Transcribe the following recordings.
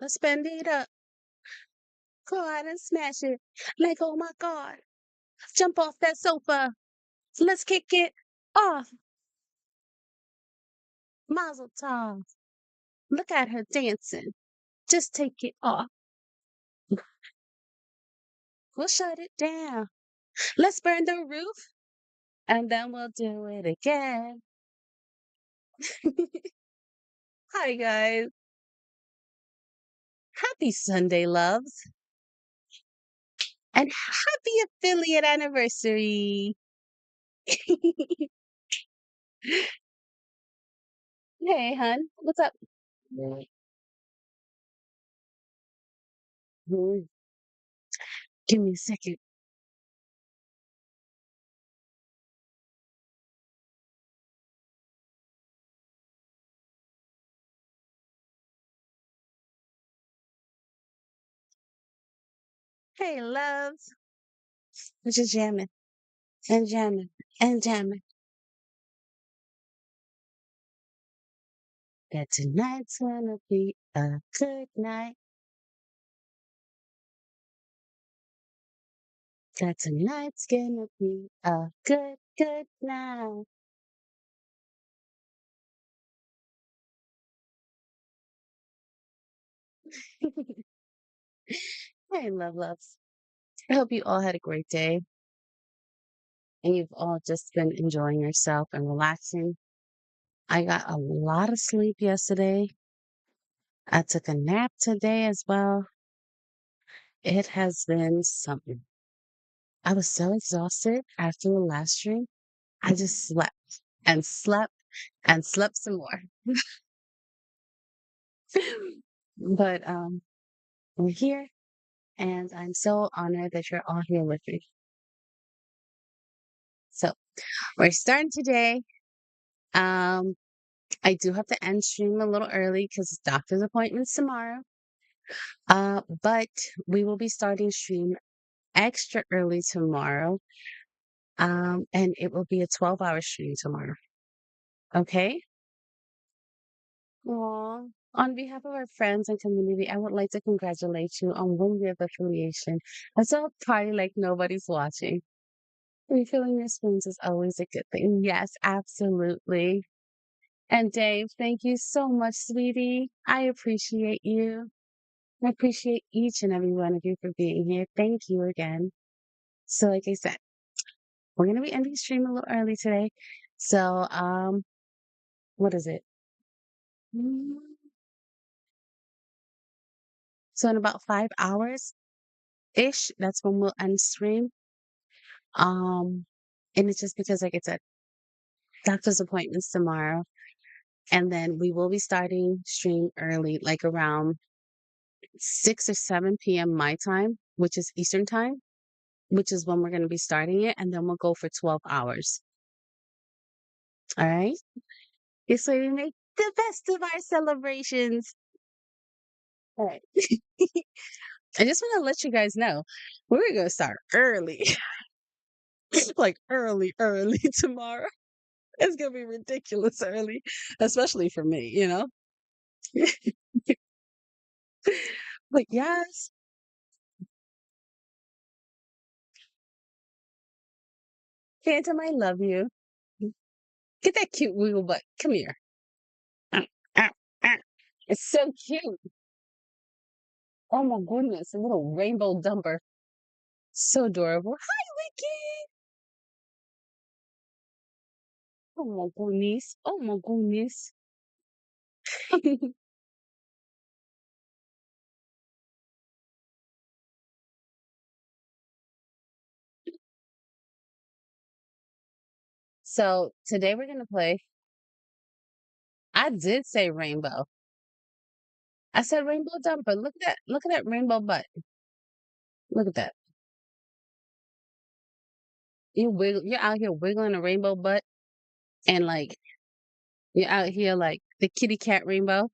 Let's bend it up. Go out and smash it. Like, oh my God. Jump off that sofa. Let's kick it off. Mazel tov. Look at her dancing. Just take it off. We'll shut it down. Let's burn the roof and then we'll do it again. Hi, guys. Happy Sunday, loves. And happy affiliate anniversary. Hey, hon. What's up? Mhm. Give me a second. Hey, loves. We're just jamming and jamming and jamming. That tonight's gonna be a good night. That tonight's gonna be a good, good night. Hey, loves. I hope you all had a great day and you've all just been enjoying yourself and relaxing. I got a lot of sleep yesterday. I took a nap today as well. It has been something. I was so exhausted after the last stream. I just slept and slept and slept some more. But we're here and I'm so honored that you're all here with me. So we're starting today. Um, I do have to end stream a little early because doctor's appointments tomorrow. But we will be starting stream extra early tomorrow. And it will be a 12-hour stream tomorrow. Okay? Aw. On behalf of our friends and community, I would like to congratulate you on 1 year of affiliation. Let's all party like nobody's watching. Refilling your spoons is always a good thing. Yes, absolutely. And Dave, thank you so much, sweetie. I appreciate you. I appreciate each and every one of you for being here. Thank you again. So, like I said, we're gonna be ending stream a little early today. So, what is it? Mm, So in about 5 hours ish, that's when we'll end stream. Um, and it's just because, like I said, doctor's appointments tomorrow, and then we will be starting stream early, like around 6 or 7 p.m. my time, which is Eastern time, which is when we're going to be starting it, and then we'll go for 12 hours. All right. This way we make the best of our celebrations. All right. I just want to let you guys know we're going to start early, like early tomorrow. It's gonna be ridiculous early, especially for me, you know? Like, yes, Phantom, I love you. Get that cute wiggle butt. Come here. Ah, ah, ah. It's so cute. Oh my goodness, a little rainbow dumper. So adorable. Hi, Vicky. Oh my goodness. Oh my goodness. So today we're gonna play. I did say rainbow. I said rainbow dumper. Look at that. Look at that rainbow butt. Look at that. You're out here wiggling a rainbow butt and like you're out here like the kitty cat rainbow.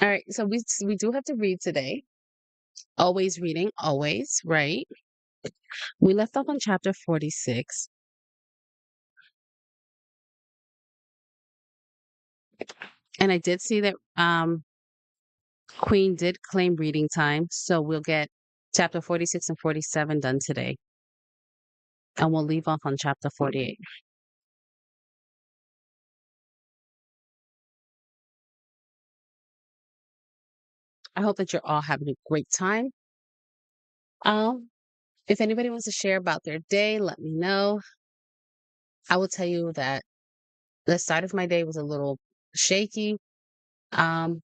All right, so we do have to read today. Always reading, always, right? We left off on chapter 46. And I did see that Queen did claim reading time, so we'll get chapter 46 and 47 done today, and we'll leave off on chapter 48. I hope that you're all having a great time. Um, if anybody wants to share about their day, let me know. I will tell you that the start of my day was a little shaky, um,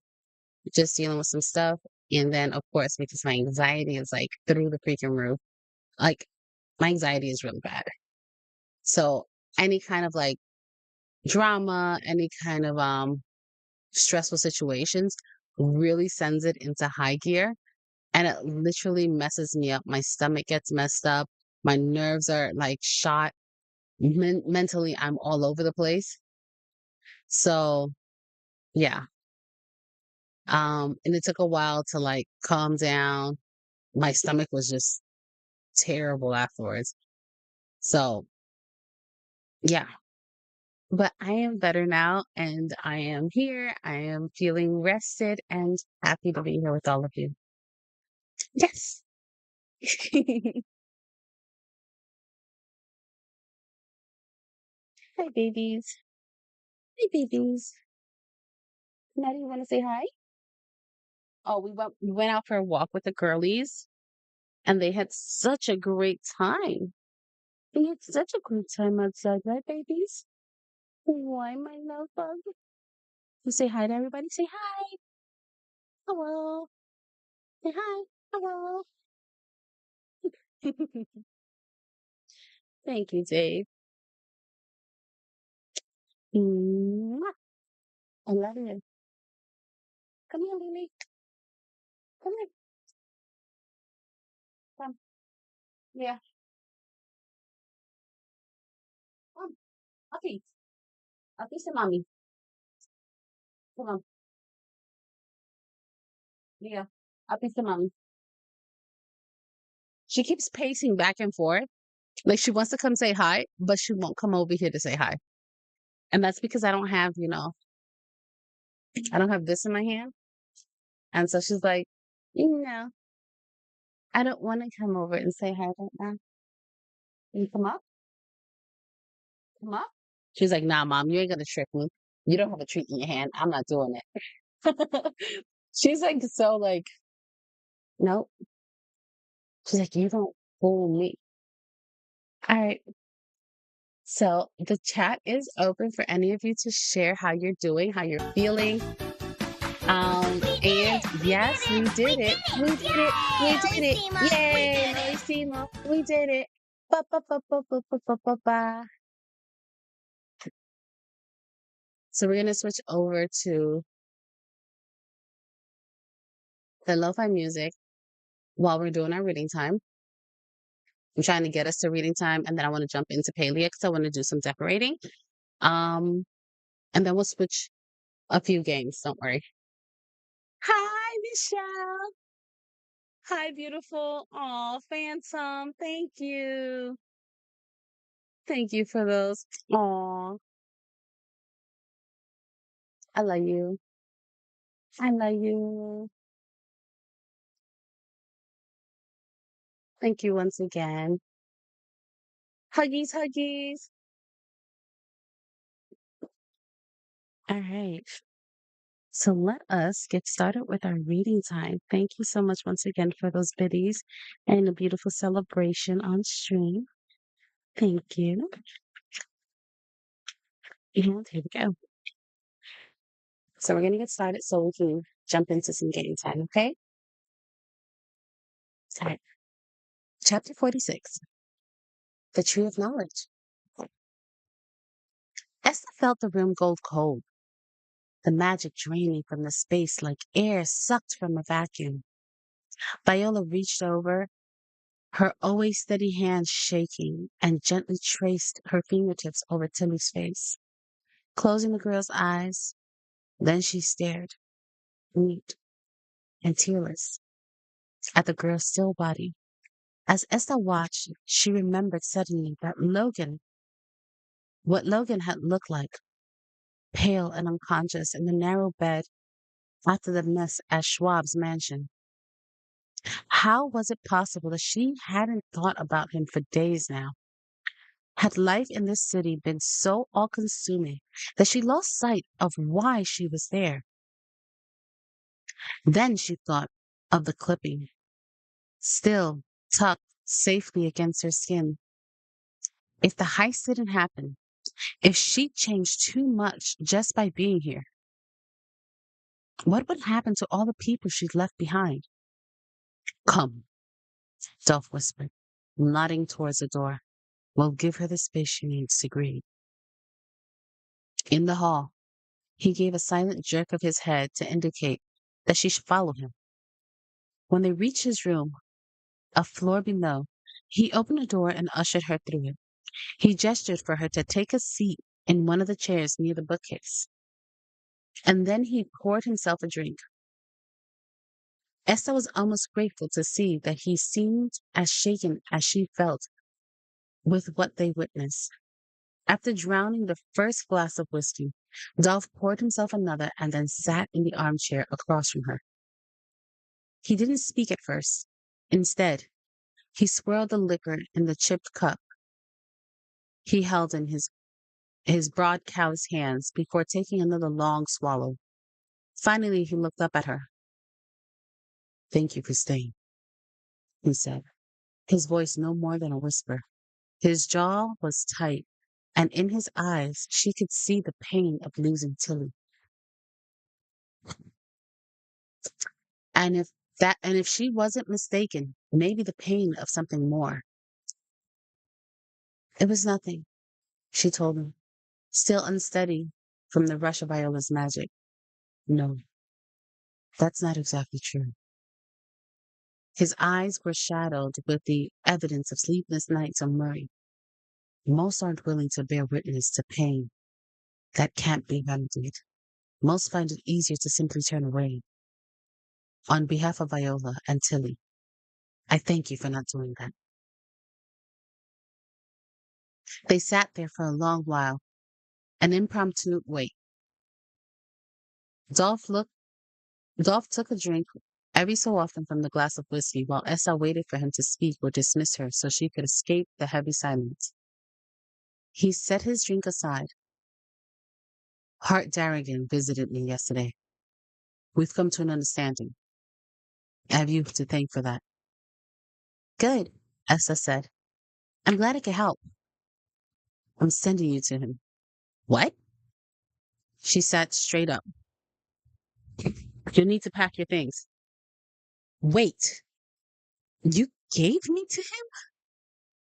just dealing with some stuff. And then, of course, because my anxiety is like through the freaking roof, like my anxiety is really bad. So any kind of like drama, any kind of stressful situations really sends it into high gear and it literally messes me up. My stomach gets messed up. My nerves are like shot. Mentally, I'm all over the place. So, yeah. And it took a while to like calm down. My stomach was just terrible afterwards. So, yeah. But I am better now and I am here. I am feeling rested and happy to be here with all of you. Yes. Hi, babies. Hi, babies. Maddie, you want to say hi? Oh, we went out for a walk with the girlies, and they had such a great time. They had such a great time outside, right, babies? Why, my love bug? You say hi to everybody. Say hi. Hello. Say hi. Hello. Thank you, Dave. Mwah. I love you. Come here, Lily. Come here. Come. Yeah. Come. Uppies. Uppies to mommy. Come on. Yeah. Uppies to mommy. She keeps pacing back and forth. Like she wants to come say hi, but she won't come over here to say hi. And that's because I don't have, I don't have this in my hand. And so she's like, no, I don't want to come over and say hi right now. Can you come up? Come up. She's like, nah, mom, you ain't gonna trick me. You don't have a treat in your hand. I'm not doing it. She's like so like, nope. She's like, you don't fool me. All right. So the chat is open for any of you to share how you're doing, how you're feeling. And yes, we did it. We did it. We did it. Yay, Loisima. We did it. Ba, ba, ba, ba, ba, ba, ba, ba, ba. So we're gonna switch over to the lo-fi music while we're doing our reading time. I'm trying to get us to reading time, and then I want to jump into Palea because I want to do some decorating. Um, and then we'll switch a few games. Don't worry. Hi, Michelle. Hi, beautiful. Oh, Phantom. Thank you. Thank you for those. Aw, I love you. I love you. Thank you once again. Huggies, huggies. All right. So let us get started with our reading time. Thank you so much once again for those biddies and a beautiful celebration on stream. Thank you. And here we go. So we're going to get started so we can jump into some game time, okay? All right. Chapter 46, The Tree of Knowledge. Esther felt the room go cold, the magic draining from the space like air sucked from a vacuum. Viola reached over, her always steady hand shaking, and gently traced her fingertips over Timmy's face, closing the girl's eyes. Then she stared, mute and tearless, at the girl's still body. As Esther watched, she remembered suddenly that what Logan had looked like. pale and unconscious in the narrow bed after the mess at Schwab's mansion. How was it possible that she hadn't thought about him for days now? Had life in this city been so all consuming that she lost sight of why she was there? Then she thought of the clipping, still tucked safely against her skin. If the heist didn't happen, if she changed too much just by being here, what would happen to all the people she'd left behind? Come, Dolph whispered, nodding towards the door. We'll give her the space she needs to grieve. In the hall, he gave a silent jerk of his head to indicate that she should follow him. When they reached his room, a floor below, he opened the door and ushered her through it. He gestured for her to take a seat in one of the chairs near the bookcase. And then he poured himself a drink. Esther was almost grateful to see that he seemed as shaken as she felt with what they witnessed. After drowning the first glass of whiskey, Dolph poured himself another and then sat in the armchair across from her. He didn't speak at first. Instead, he swirled the liquor in the chipped cup he held in his broad calloused hands before taking another long swallow. Finally, he looked up at her. Thank you for staying, he said, his voice no more than a whisper. His jaw was tight, and in his eyes she could see the pain of losing Tilly. And if she wasn't mistaken, maybe the pain of something more. It was nothing, she told him, still unsteady from the rush of Viola's magic. No, that's not exactly true. His eyes were shadowed with the evidence of sleepless nights on Murray. Most aren't willing to bear witness to pain that can't be remedied. Most find it easier to simply turn away. On behalf of Viola and Tilly, I thank you for not doing that. They sat there for a long while, an impromptu wait. Dolph looked Dolph took a drink every so often from the glass of whiskey while Essa waited for him to speak or dismiss her so she could escape the heavy silence. He set his drink aside. Hart Darrigan visited me yesterday. We've come to an understanding. I have you to thank for that. Good, Essa said. I'm glad I could help. I'm sending you to him. What? She sat straight up. You'll need to pack your things. Wait, you gave me to him?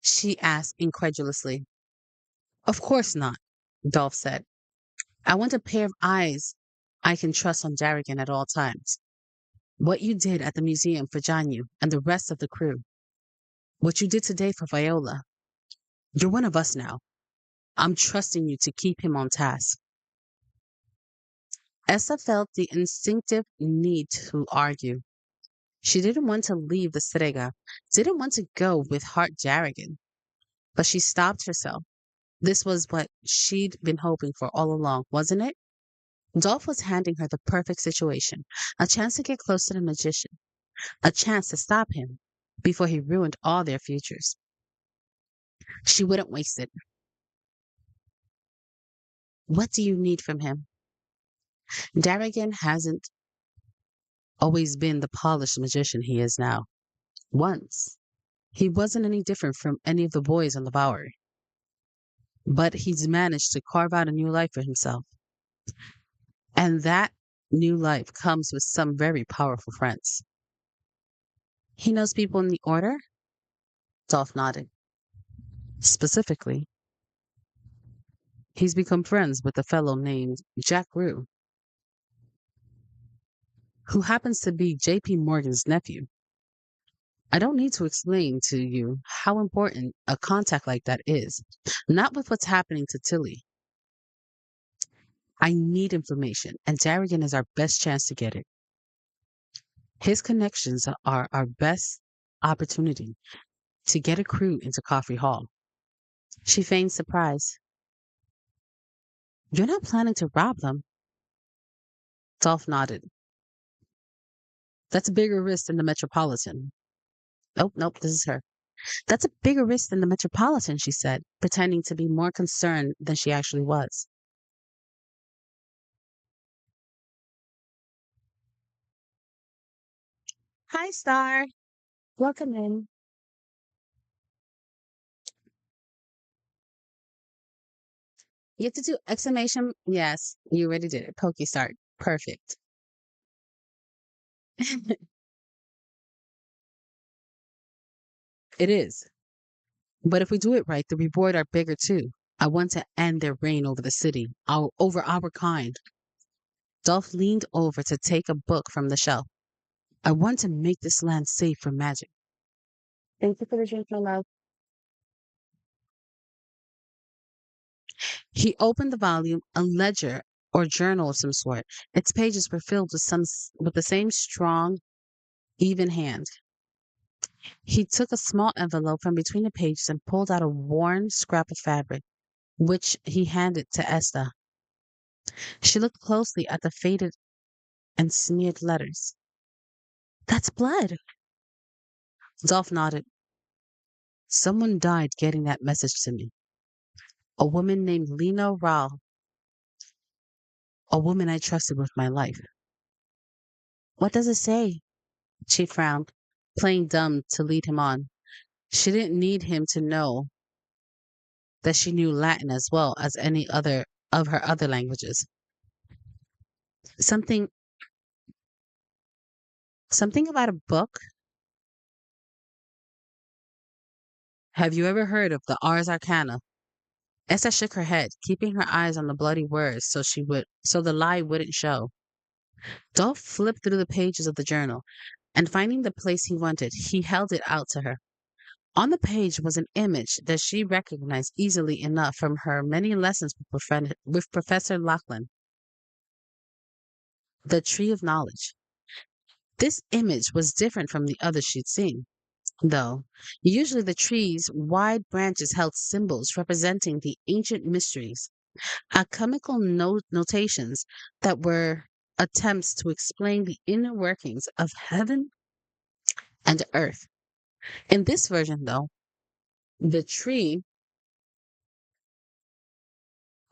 She asked incredulously. Of course not, Dolph said. I want a pair of eyes I can trust on Darrigan at all times. What you did at the museum for Janyu and the rest of the crew. What you did today for Viola. You're one of us now. I'm trusting you to keep him on task. Essa felt the instinctive need to argue. She didn't want to leave the Strega, didn't want to go with Hart Jarrigan. But she stopped herself. This was what she'd been hoping for all along, wasn't it? Dolph was handing her the perfect situation, a chance to get close to the magician, a chance to stop him before he ruined all their futures. She wouldn't waste it. What do you need from him? Darrigan hasn't always been the polished magician he is now. Once, he wasn't any different from any of the boys on the Bowery. But he's managed to carve out a new life for himself. And that new life comes with some very powerful friends. He knows people in the order? Dolph nodded. Specifically, he's become friends with a fellow named Jack Rue, who happens to be J.P. Morgan's nephew. I don't need to explain to you how important a contact like that is, not with what's happening to Tilly. I need information, and Darrigan is our best chance to get it. His connections are our best opportunity to get a crew into Coffee Hall. She feigned surprise. You're not planning to rob them? Dolph nodded. That's a bigger risk than the Metropolitan. Nope, nope, this is her. That's a bigger risk than the Metropolitan, she said, pretending to be more concerned than she actually was. Hi, Star. Welcome in. You have to do exclamation. Yes, you already did it. Pokey start. Perfect. It is. But if we do it right, the reward are bigger too. I want to end their reign over the city, over our kind. Dolph leaned over to take a book from the shelf. I want to make this land safe from magic. Thank you for the drink, my love. He opened the volume, a ledger or journal of some sort. Its pages were filled with with the same strong, even hand. He took a small envelope from between the pages and pulled out a worn scrap of fabric, which he handed to Esther. She looked closely at the faded and smeared letters. That's blood. Dolph nodded. Someone died getting that message to me. A woman named Lena Rao, a woman I trusted with my life. What does it say? She frowned, playing dumb to lead him on. She didn't need him to know that she knew Latin as well as any other of her other languages. Something something about a book. Have you ever heard of the Ars Arcana? Essa shook her head, keeping her eyes on the bloody words so the lie wouldn't show. Dolph flipped through the pages of the journal, and finding the place he wanted, he held it out to her. On the page was an image that she recognized easily enough from her many lessons with Professor Lachlan, the Tree of Knowledge. This image was different from the others she'd seen, though. Usually the tree's wide branches held symbols representing the ancient mysteries, alchemical notations that were attempts to explain the inner workings of heaven and earth. In this version, though, the tree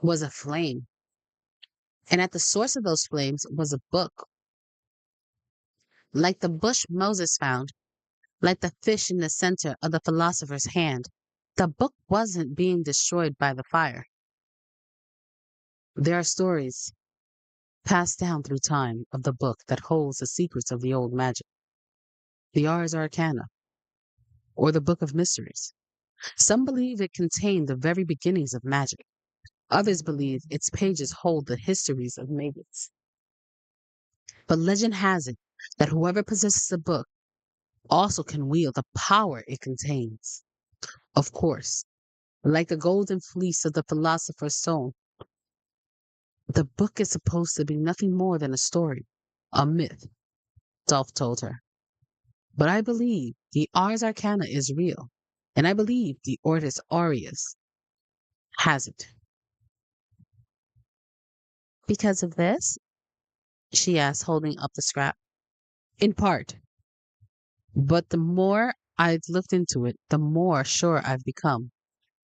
was a flame, and at the source of those flames was a book, like the bush Moses found, like the fish in the center of the philosopher's hand. The book wasn't being destroyed by the fire. There are stories passed down through time of the book that holds the secrets of the old magic, the Ars Arcana, or the Book of Mysteries. Some believe it contained the very beginnings of magic. Others believe its pages hold the histories of mages. But legend has it that whoever possesses the book also can wield the power it contains. Of course, like the golden fleece of the philosopher's stone, the book is supposed to be nothing more than a story, a myth, Dolph told her. But I believe the Ars Arcana is real, and I believe the Ortus Aureus has it. Because of this? She asked, holding up the scrap. In part. But the more I've looked into it, the more sure I've become.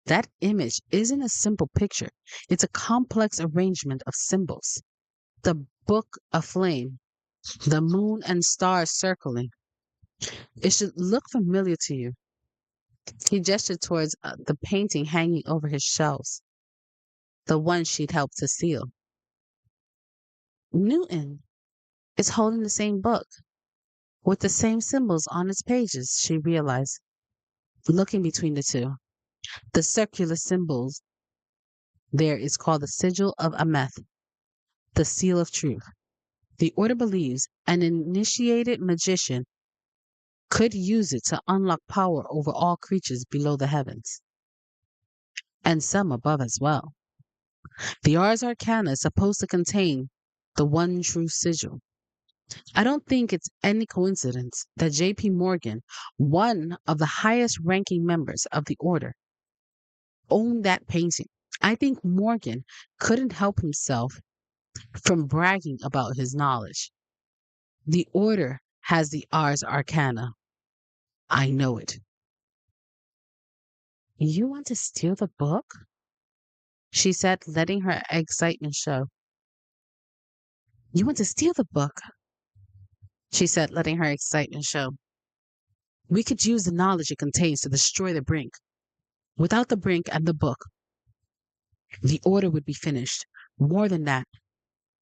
That image isn't a simple picture, it's a complex arrangement of symbols. The book aflame, the moon and stars circling. It should look familiar to you. He gestured towards the painting hanging over his shelves, the one she'd helped to seal. Newton is holding the same book with the same symbols on its pages, she realized, looking between the two. The circular symbols there is called the sigil of Ameth, the seal of truth. The order believes an initiated magician could use it to unlock power over all creatures below the heavens, and some above as well. The Ars Arcana is supposed to contain the one true sigil. I don't think it's any coincidence that J.P. Morgan, one of the highest ranking members of the order, owned that painting. I think Morgan couldn't help himself from bragging about his knowledge. The order has the Ars Arcana. I know it. You want to steal the book? She said, letting her excitement show. You want to steal the book? She said, letting her excitement show. We could use the knowledge it contains to destroy the brink. Without the brink and the book, the order would be finished. More than that,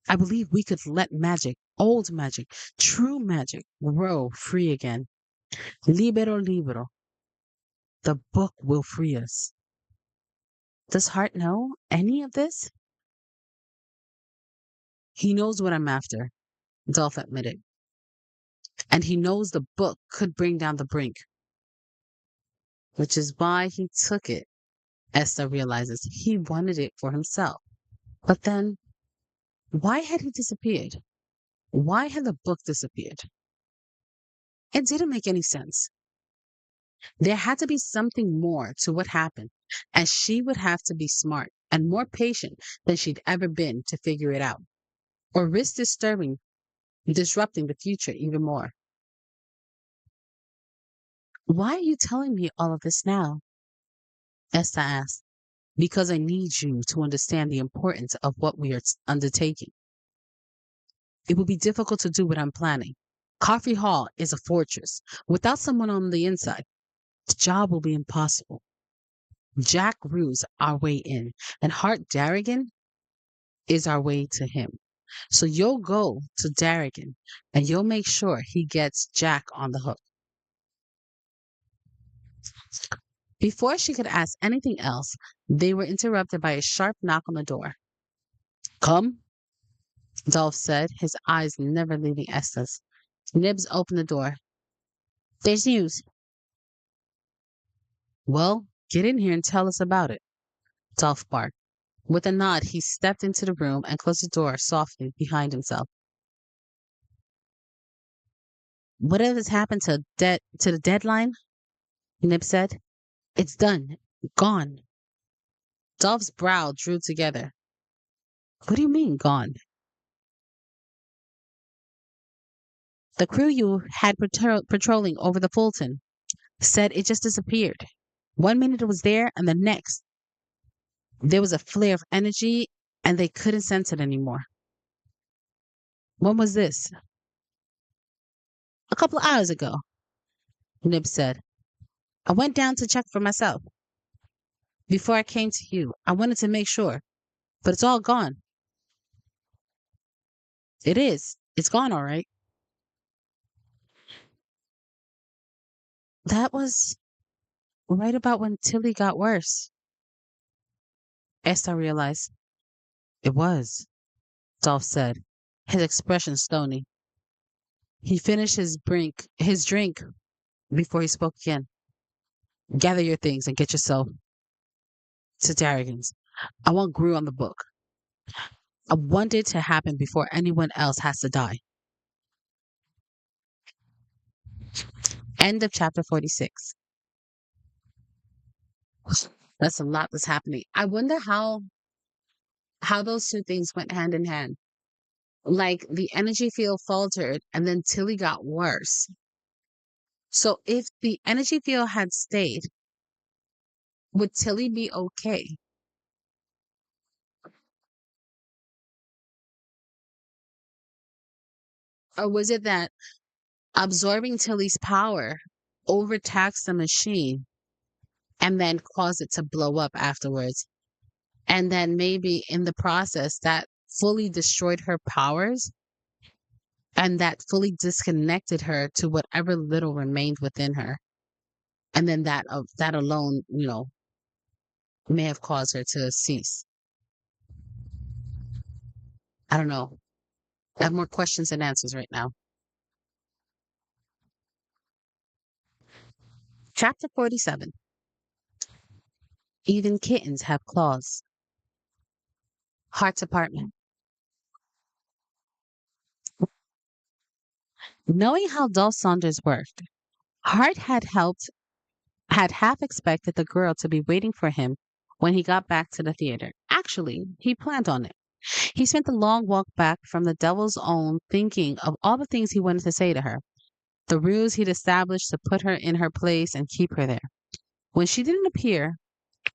I believe we could let magic, old magic, true magic, grow free again. Libero libero. The book will free us. Does Hart know any of this? He knows what I'm after, Dolph admitted. And he knows the book could bring down the brink, which is why he took it. Esther realizes he wanted it for himself. But then, why had he disappeared? Why had the book disappeared? It didn't make any sense. There had to be something more to what happened, and she would have to be smart and more patient than she'd ever been to figure it out, or risk disrupting the future even more. Why are you telling me all of this now? Esther asked. Because I need you to understand the importance of what we are undertaking. It will be difficult to do what I'm planning. Coffee Hall is a fortress. Without someone on the inside, the job will be impossible. Jack Rue's our way in, and Hart Darrigan is our way to him. So you'll go to Darrigan and you'll make sure he gets Jack on the hook. Before she could ask anything else, they were interrupted by a sharp knock on the door. Come, Dolph said, his eyes never leaving Esther's. Nibs opened the door. There's news. Well, get in here and tell us about it, Dolph barked. With a nod, he stepped into the room and closed the door softly behind himself. Whatever's happened to the deadline? Nib said. It's done. Gone. Dolph's brow drew together. What do you mean, gone? The crew you had patrolling over the Fulton said it just disappeared. 1 minute it was there, and the next, there was a flare of energy, and they couldn't sense it anymore. When was this? A couple of hours ago, Nib said. I went down to check for myself. Before I came to you, I wanted to make sure, but it's all gone. It is. It's gone, all right. That was right about when Tilly got worse. Esther realized. It was, Dolph said, his expression stony. He finished his drink before he spoke again. Gather your things and get yourself to Darrigan's. I want Gru on the book. I want it to happen before anyone else has to die. End of chapter 46. That's a lot that's happening. I wonder how those two things went hand in hand. Like the energy field faltered and then Tilly got worse. So if the energy field had stayed, would Tilly be okay? Or was it that absorbing Tilly's power overtaxed the machine and then caused it to blow up afterwards? And then maybe in the process that fully destroyed her powers and that fully disconnected her to whatever little remained within her. And then that alone, may have caused her to cease. I don't know. I have more questions than answers right now. Chapter 47. Even kittens have claws. Hart's apartment. Knowing how Dolph Saunders worked, Hart had half expected the girl to be waiting for him when he got back to the theater. Actually, he planned on it. He spent the long walk back from the Devil's Own thinking of all the things he wanted to say to her, the rules he'd established to put her in her place and keep her there. When she didn't appear,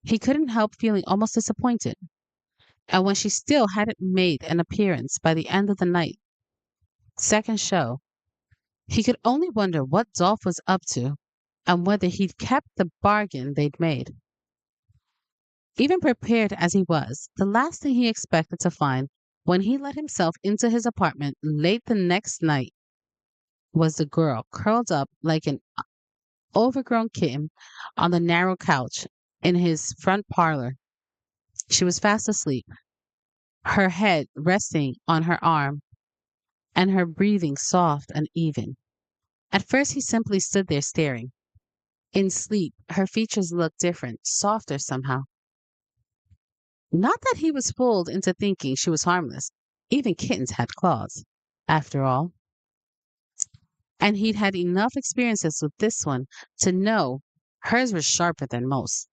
he couldn't help feeling almost disappointed. And when she still hadn't made an appearance by the end of the night, second show, he could only wonder what Dolph was up to and whether he'd kept the bargain they'd made. Even prepared as he was, the last thing he expected to find when he let himself into his apartment late the next night was the girl curled up like an overgrown kitten on the narrow couch in his front parlor. She was fast asleep, her head resting on her arm and her breathing soft and even. At first, he simply stood there staring. In sleep, her features looked different, softer somehow. Not that he was fooled into thinking she was harmless. Even kittens had claws, after all. And he'd had enough experiences with this one to know hers was sharper than most.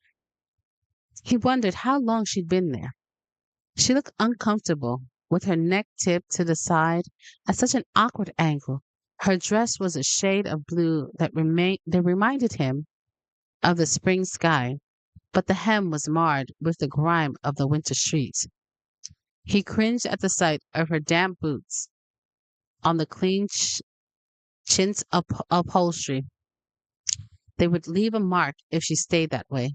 He wondered how long she'd been there. She looked uncomfortable, with her neck tipped to the side at such an awkward angle. Her dress was a shade of blue that reminded him of the spring sky, but the hem was marred with the grime of the winter streets. He cringed at the sight of her damp boots on the clean chintz upholstery. They would leave a mark if she stayed that way.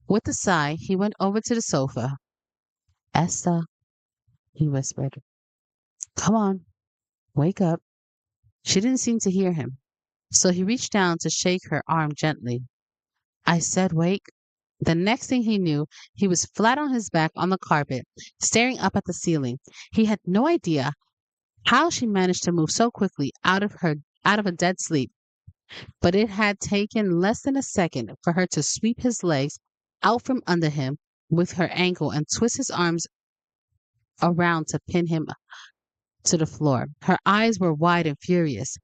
With a sigh, he went over to the sofa. Esther, he whispered, come on, wake up. She didn't seem to hear him, so he reached down to shake her arm gently. I said wake. The next thing he knew, he was flat on his back on the carpet, staring up at the ceiling. He had no idea how she managed to move so quickly out of a dead sleep, but it had taken less than a second for her to sweep his legs out from under him with her ankle and twist his arms around to pin him to the floor. Her eyes were wide and furious,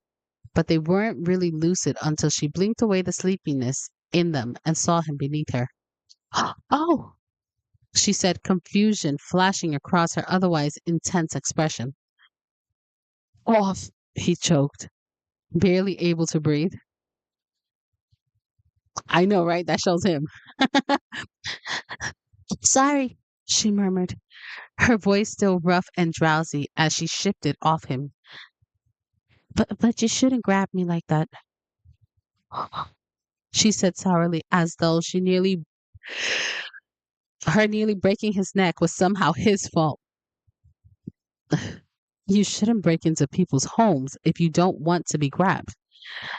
but they weren't really lucid until she blinked away the sleepiness in them and saw him beneath her. Oh, she said, confusion flashing across her otherwise intense expression. Off, he choked, barely able to breathe. I know, right? That shows him. Sorry, she murmured, her voice still rough and drowsy as she shifted off him. But you shouldn't grab me like that, she said sourly, as though her nearly breaking his neck was somehow his fault. You shouldn't break into people's homes if you don't want to be grabbed.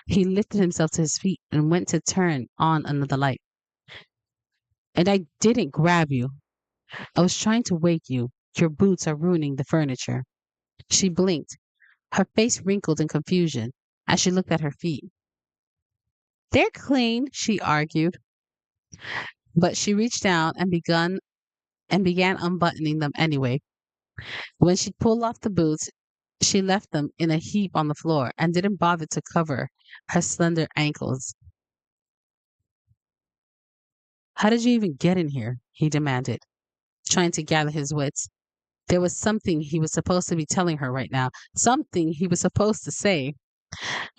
He lifted himself to his feet and went to turn on another light. And I didn't grab you. I was trying to wake you. Your boots are ruining the furniture. She blinked, her face wrinkled in confusion as she looked at her feet. They're clean, she argued, but she reached down and began unbuttoning them anyway. When she pulled off the boots, she left them in a heap on the floor and didn't bother to cover her slender ankles. How did you even get in here? He demanded, trying to gather his wits. There was something he was supposed to be telling her right now, something he was supposed to say.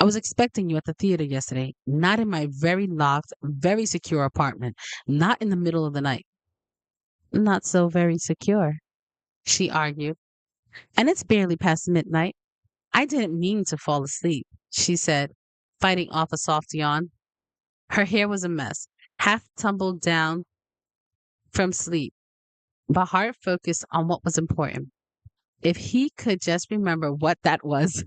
I was expecting you at the theater yesterday, not in my very locked, very secure apartment, not in the middle of the night. Not so very secure, she argued. And it's barely past midnight. I didn't mean to fall asleep, she said, fighting off a soft yawn. Her hair was a mess, half tumbled down from sleep, but heart focused on what was important. If he could just remember what that was.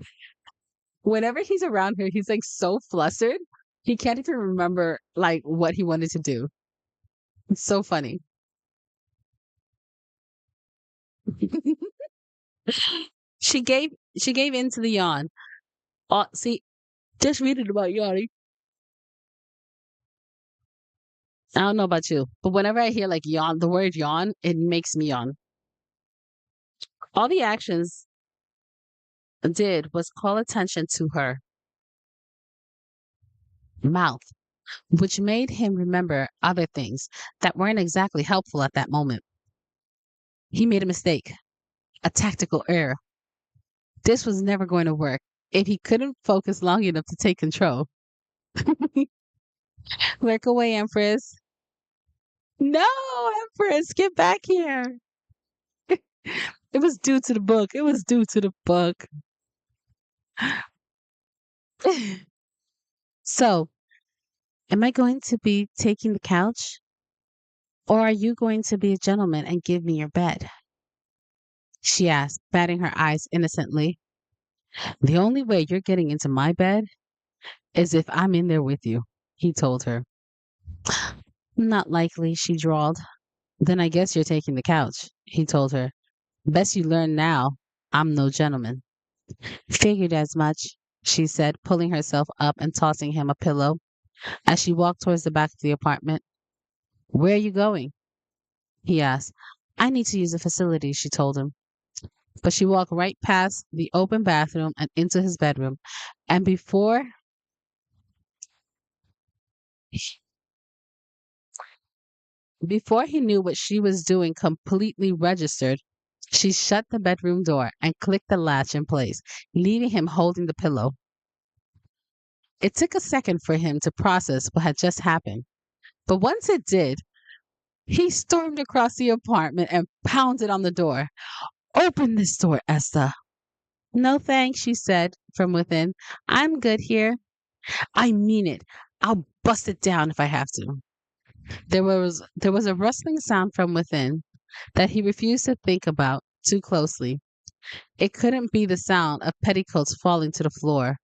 Whenever he's around her, he's like so flustered. He can't even remember like what he wanted to do. It's so funny. she gave in to the yawn. See, just reading about yawning. I don't know about you, but whenever I hear like yawn, the word yawn, it makes me yawn. All the actions did was call attention to her mouth. which made him remember other things that weren't exactly helpful at that moment. He made a mistake, a tactical error. This was never going to work if he couldn't focus long enough to take control. Work away, Empress. No, Empress, get back here. It was due to the book. It was due to the book. So, am I going to be taking the couch? Or are you going to be a gentleman and give me your bed? She asked, batting her eyes innocently. The only way you're getting into my bed is if I'm in there with you, he told her. Not likely, she drawled. Then I guess you're taking the couch, he told her. Best you learn now, I'm no gentleman. Figured as much, she said, pulling herself up and tossing him a pillow as she walked towards the back of the apartment. Where are you going? He asked. I need to use the facility, she told him. But she walked right past the open bathroom and into his bedroom. And before he knew what she was doing completely registered, she shut the bedroom door and clicked the latch in place, leaving him holding the pillow. It took a second for him to process what had just happened. But once it did, he stormed across the apartment and pounded on the door. Open this door, Esther. No thanks, she said from within. I'm good here. I mean it. I'll bust it down if I have to. There was a rustling sound from within that he refused to think about too closely. It couldn't be the sound of petticoats falling to the floor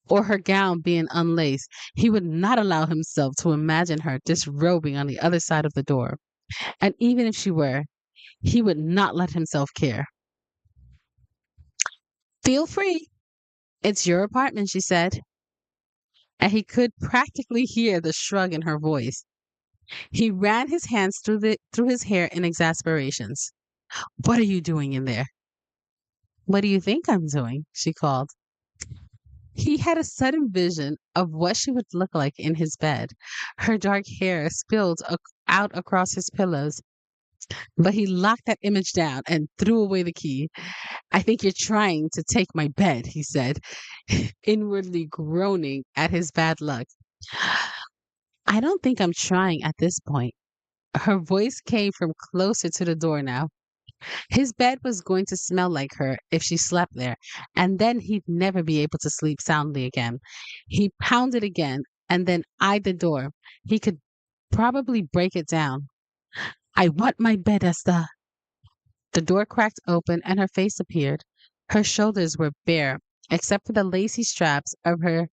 or her gown being unlaced. He would not allow himself to imagine her disrobing on the other side of the door. And even if she were, he would not let himself care. Feel free. It's your apartment, she said. And he could practically hear the shrug in her voice. He ran his hands through his hair in exasperations. What are you doing in there? What do you think I'm doing? She called. He had a sudden vision of what she would look like in his bed, her dark hair spilled out across his pillows. But he locked that image down and threw away the key. I think you're trying to take my bed, he said, inwardly groaning at his bad luck. I don't think I'm trying at this point. Her voice came from closer to the door now. His bed was going to smell like her if she slept there, and then he'd never be able to sleep soundly again. He pounded again and then eyed the door. He could probably break it down. I want my bed, Esther. The door cracked open and her face appeared. Her shoulders were bare, except for the lacy straps of her,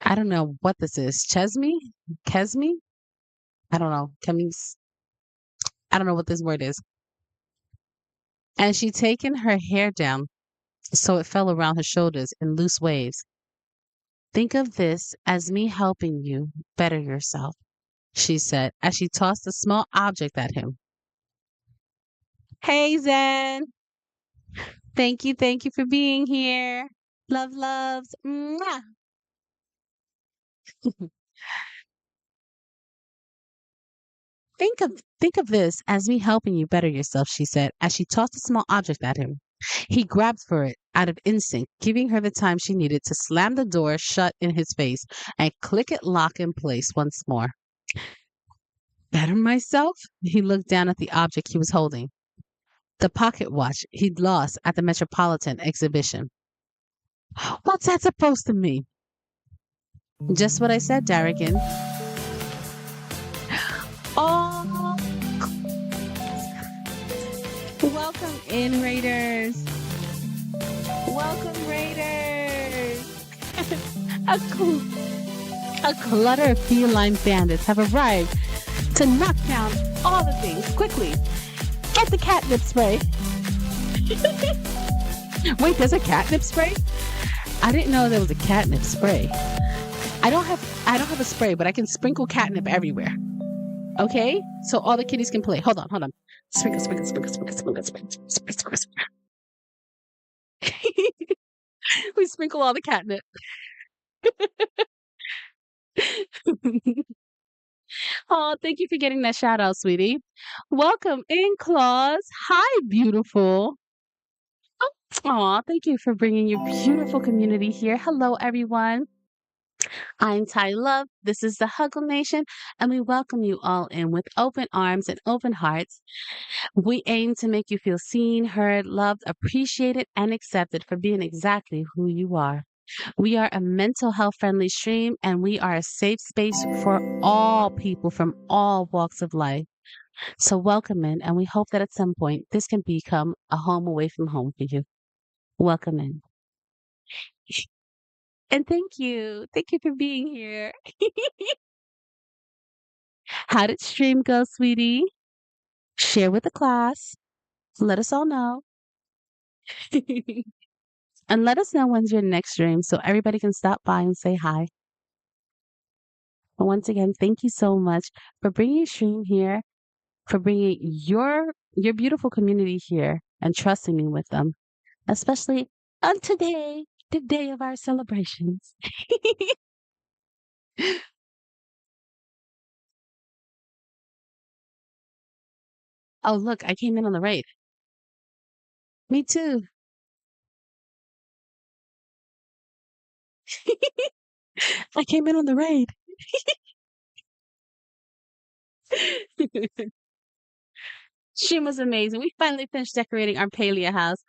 I don't know what this is, chesme? Kesme? I don't know. Chemise? I don't know what this word is. And she'd taken her hair down so it fell around her shoulders in loose waves. Think of this as me helping you better yourself, she said as she tossed a small object at him. Hey, Zen. Thank you for being here. Love, loves. Mwah. Think of this as me helping you better yourself, she said as she tossed a small object at him. He grabbed for it out of instinct, giving her the time she needed to slam the door shut in his face and click it lock in place once more. Better myself? He looked down at the object he was holding. The pocket watch he'd lost at the Metropolitan exhibition. What's that supposed to mean? Just what I said, Darrigan. Oh, welcome in, Raiders. Welcome, Raiders. a, cl- a clutter of feline bandits have arrived to knock down all the things quickly. Get the catnip spray. Wait, there's a catnip spray? I didn't know there was a catnip spray. I don't have a spray, but I can sprinkle catnip everywhere. Okay? So all the kitties can play. Hold on. Sprinkle, sprinkle, sprinkle, sprinkle, sprinkle, sprinkle, sprinkle, sprinkle. We sprinkle all the catnip. Oh, thank you for getting that shout out, sweetie. Welcome in, Claus. Hi, beautiful. Aw, thank you for bringing your beautiful community here. Hello, everyone. I'm Ty Love. This is the Huggle Nation, and we welcome you all in with open arms and open hearts. We aim to make you feel seen, heard, loved, appreciated, and accepted for being exactly who you are. We are a mental health friendly stream, and we are a safe space for all people from all walks of life. So, welcome in, and we hope that at some point this can become a home away from home for you. Welcome in. And thank you. Thank you for being here. How did stream go, sweetie? Share with the class. Let us all know. And let us know when's your next stream so everybody can stop by and say hi. And once again, thank you so much for bringing your stream here, for bringing your beautiful community here and trusting me with them, especially on today, the day of our celebrations. Oh, look, I came in on the right. Me too. I came in on the right. She was amazing. We finally finished decorating our Palia house.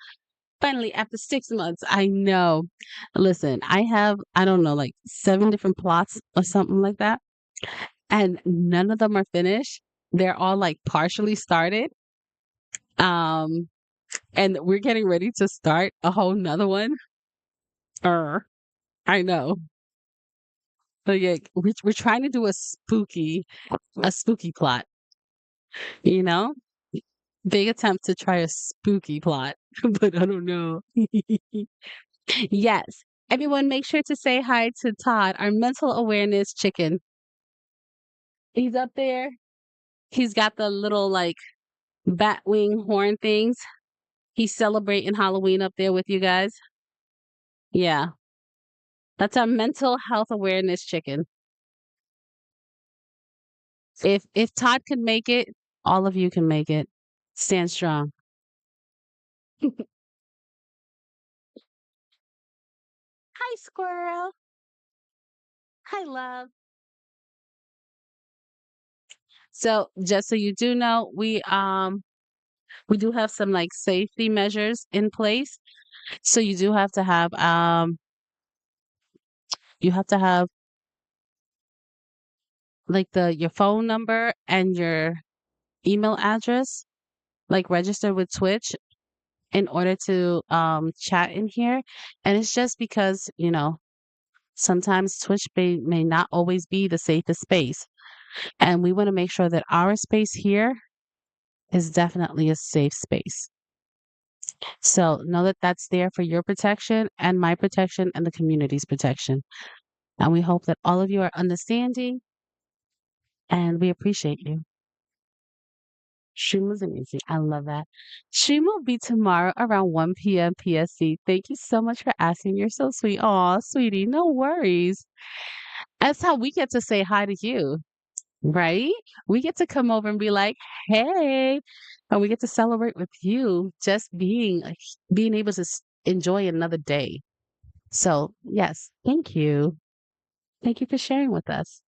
Finally, after 6 months. I know. Listen, I don't know, like 7 different plots or something like that. And none of them are finished. They're all like partially started. Um, and we're getting ready to start a whole nother one. I know. But yeah, we're trying to do a spooky plot, you know? Big attempt to try a spooky plot, but I don't know. Yes. Everyone make sure to say hi to Todd, our mental awareness chicken. He's up there. He's got the little like bat wing horn things. He's celebrating Halloween up there with you guys. Yeah. That's our mental health awareness chicken. If Todd could make it, all of you can make it. Stand strong. Hi, squirrel. Hi, love. So just so you do know, we do have some like safety measures in place. So you have to have like the your phone number and your email address like registered with Twitch in order to chat in here. And it's just because, sometimes Twitch may not always be the safest space. And we want to make sure that our space here is definitely a safe space. So know that that's there for your protection and my protection and the community's protection. And we hope that all of you are understanding and we appreciate you. Stream was amazing. I love that. Stream will be tomorrow around 1 p.m. PST. Thank you so much for asking. You're so sweet. Aw, sweetie, no worries. That's how we get to say hi to you, right? We get to come over and be like, hey, and we get to celebrate with you just being able to enjoy another day. So, yes, thank you. Thank you for sharing with us.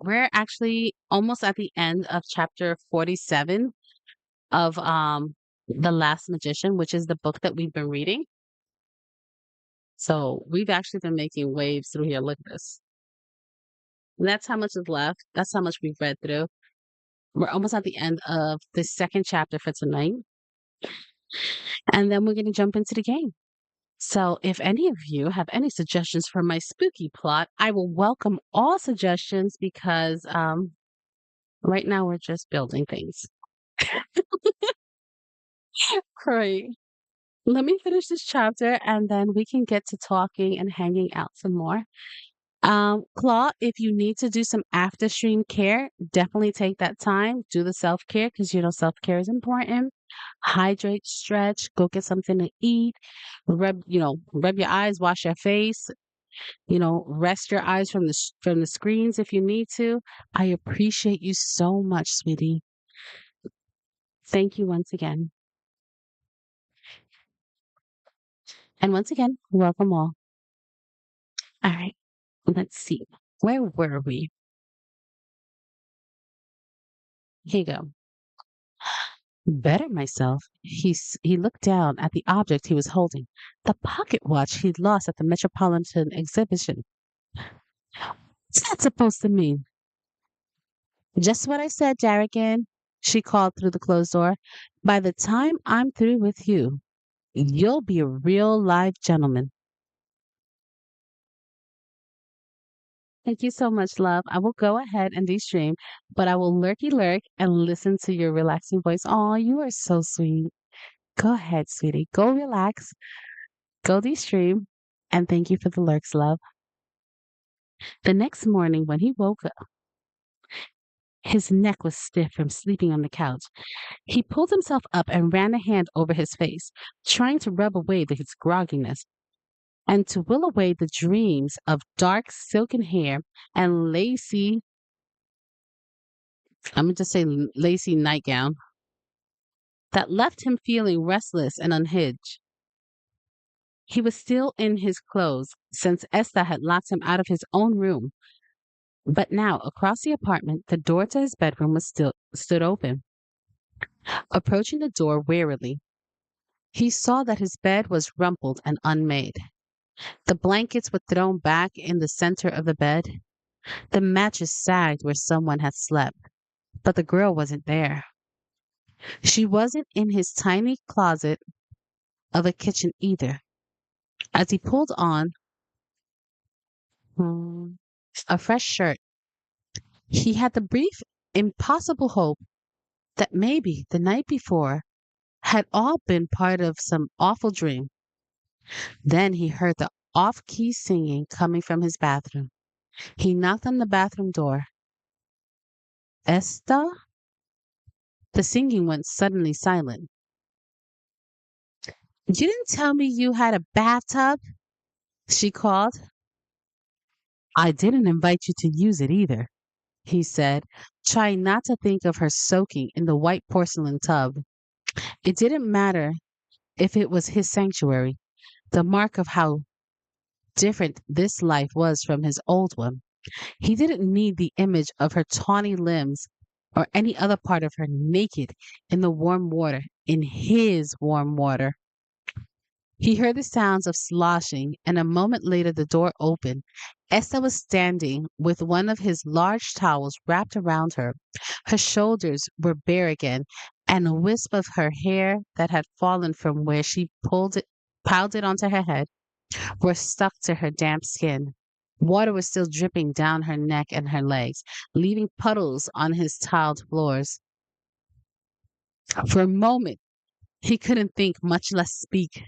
We're actually almost at the end of chapter 47 of The Last Magician, which is the book that we've been reading. So we've actually been making waves through here. Look at this. And that's how much is left. That's how much we've read through. We're almost at the end of the second chapter for tonight. And then we're going to jump into the game. So if any of you have any suggestions for my spooky plot, I will welcome all suggestions because right now we're just building things. Great. Let me finish this chapter and then we can get to talking and hanging out some more. Claude, if you need to do some after stream care, definitely take that time. Do the self care because self care is important. Hydrate, stretch, go get something to eat, rub your eyes, wash your face. Rest your eyes from the screens if you need to. I appreciate you so much, sweetie. Thank you once again. And once again, welcome all. All right, let's see. Where were we? Here you go. Better myself. He looked down at the object he was holding, the pocket watch he'd lost at the Metropolitan Exhibition. What's that supposed to mean? Just what I said, Jarrigan, she called through the closed door. By the time I'm through with you, you'll be a real live gentleman. Thank you so much, love. I will go ahead and de-stream, but I will lurky lurk and listen to your relaxing voice. Oh, you are so sweet. Go ahead, sweetie. Go relax. Go de-stream. And thank you for the lurks, love. The next morning when he woke up, his neck was stiff from sleeping on the couch. He pulled himself up and ran a hand over his face, trying to rub away his grogginess and to will away the dreams of dark silken hair and lacy, I'm going to just say lacy nightgown that left him feeling restless and unhinged. He was still in his clothes since Esta had locked him out of his own room. But now, across the apartment, the door to his bedroom was still stood open. Approaching the door warily, he saw that his bed was rumpled and unmade. The blankets were thrown back in the center of the bed. The mattress sagged where someone had slept, but the girl wasn't there. She wasn't in his tiny closet of a kitchen either. As he pulled on hmm, a fresh shirt, he had the brief, impossible hope that maybe the night before had all been part of some awful dream. Then he heard the off key singing coming from his bathroom. He knocked on the bathroom door. Esta? The singing went suddenly silent. You didn't tell me you had a bathtub? She called. I didn't invite you to use it either, he said, trying not to think of her soaking in the white porcelain tub. It didn't matter if it was his sanctuary, the mark of how different this life was from his old one. He didn't need the image of her tawny limbs or any other part of her naked in the warm water, in his warm water. He heard the sounds of sloshing, and a moment later the door opened. Esther was standing with one of his large towels wrapped around her. Her shoulders were bare again, and a wisp of her hair that had fallen from where she piled it onto her head, were stuck to her damp skin. Water was still dripping down her neck and her legs, leaving puddles on his tiled floors. For a moment, he couldn't think, much less speak.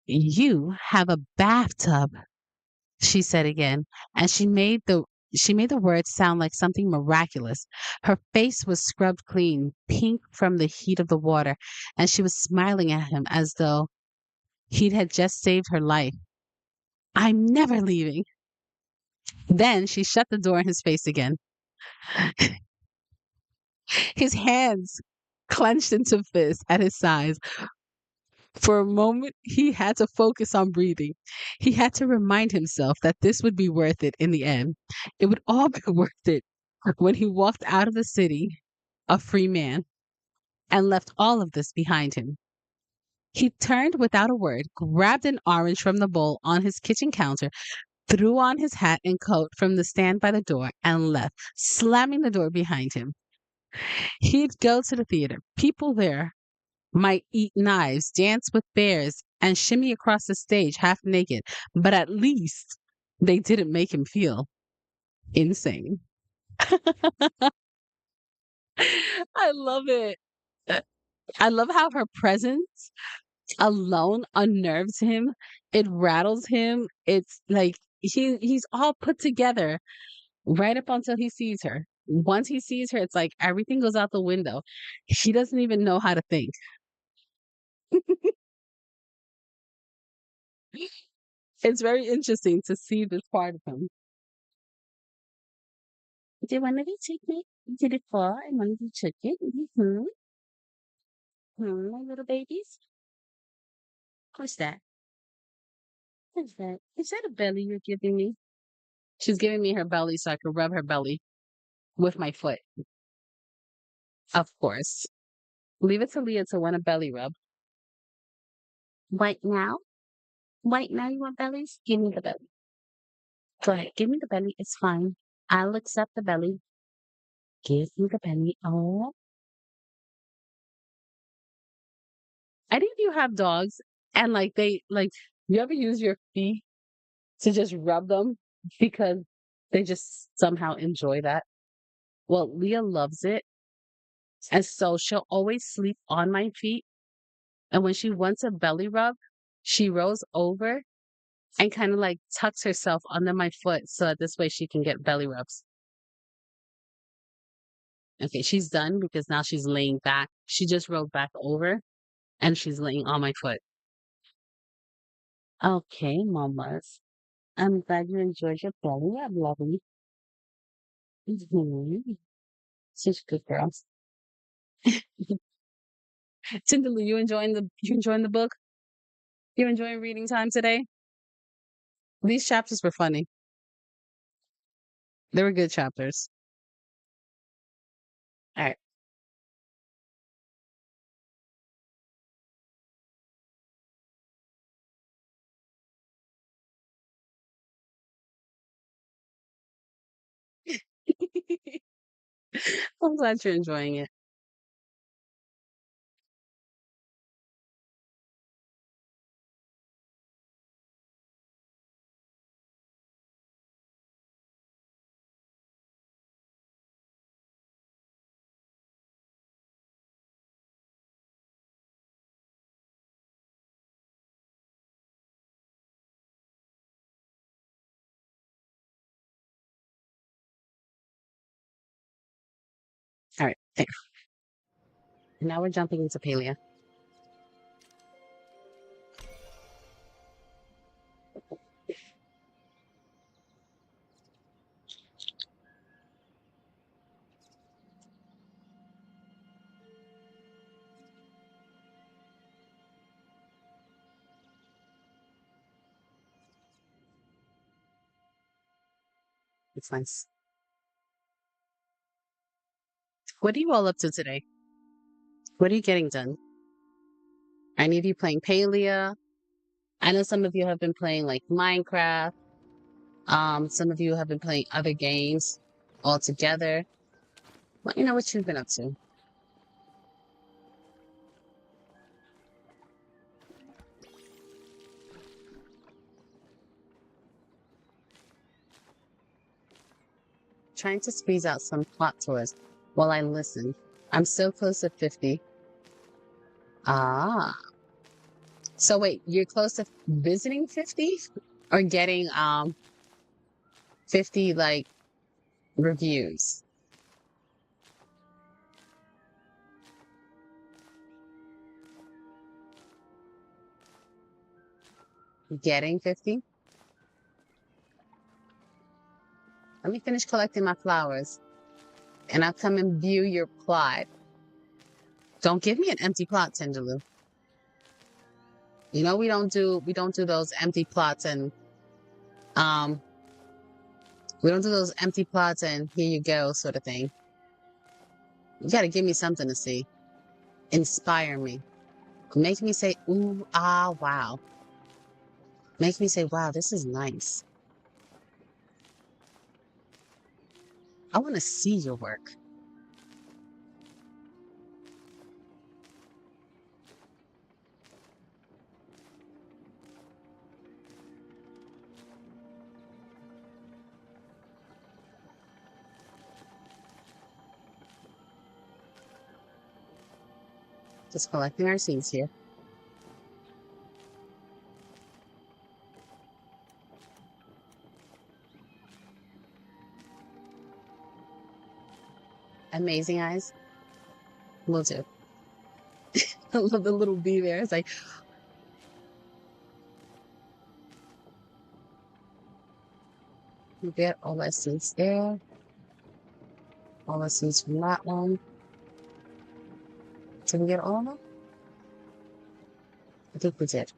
You have a bathtub, she said again, and she made the words sound like something miraculous. Her face was scrubbed clean, pink from the heat of the water, and she was smiling at him as though he had just saved her life. I'm never leaving. Then she shut the door in his face again. His hands clenched into fists at his sides. For a moment, he had to focus on breathing. He had to remind himself that this would be worth it in the end. It would all be worth it when he walked out of the city a free man and left all of this behind him. He turned without a word, grabbed an orange from the bowl on his kitchen counter, threw on his hat and coat from the stand by the door, and left, slamming the door behind him. He'd go to the theater. People there might eat knives, dance with bears, and shimmy across the stage half naked, but at least they didn't make him feel insane. I love it. Uh, I love how her presence alone unnerves him. It rattles him. It's like he's all put together right up until he sees her. Once he sees her, it's like everything goes out the window. He doesn't even know how to think. It's very interesting to see this part of him. Do you want to be chicken? To the fall and want to be chicken? Mm-hmm. Hmm, my little babies. What's that? What's that? Is that a belly you're giving me? She's giving me her belly so I can rub her belly with my foot. Of course. Leave it to Leah to want a belly rub. Right now? Right now you want bellies? Give me the belly. Go ahead. Give me the belly. It's fine. I'll accept the belly. Give me the belly. Oh. I think you have dogs and like you ever use your feet to just rub them because they just somehow enjoy that? Well, Leah loves it. And so she'll always sleep on my feet. And when she wants a belly rub, she rolls over and kind of like tucks herself under my foot so that this way she can get belly rubs. Okay, she's done because now she's laying back. She just rolled back over and she's laying on my foot. Okay, mamas. I'm glad you enjoyed your belly rub, lovely. Mhm. Such a good girl. Cinderly, you enjoying the book? You enjoying reading time today? These chapters were funny. They were good chapters. All right. I'm glad you're enjoying it. All right. Thanks. Now we're jumping into Palia. It's nice. What are you all up to today? What are you getting done? I need you playing Palia. I know some of you have been playing like Minecraft. Some of you have been playing other games all together. Let me know what you've been up to. Trying to squeeze out some plot tours while I listen. I'm so close to 50. Ah. So wait, you're close to visiting 50 or getting 50 like reviews? Getting 50? Let me finish collecting my flowers and I'll come and view your plot. Don't give me an empty plot, Tenderloo. You know we don't do those empty plots and um we don't do those empty plots and here you go sort of thing. You gotta give me something to see. Inspire me. Make me say, ooh, ah, wow. Make me say, wow, this is nice. I want to see your work. Just collecting our seeds here. Amazing eyes. Will do. I love the little bee there. It's like, You get all the seeds there. All the seeds from that one. Did we get all of them? I think we did.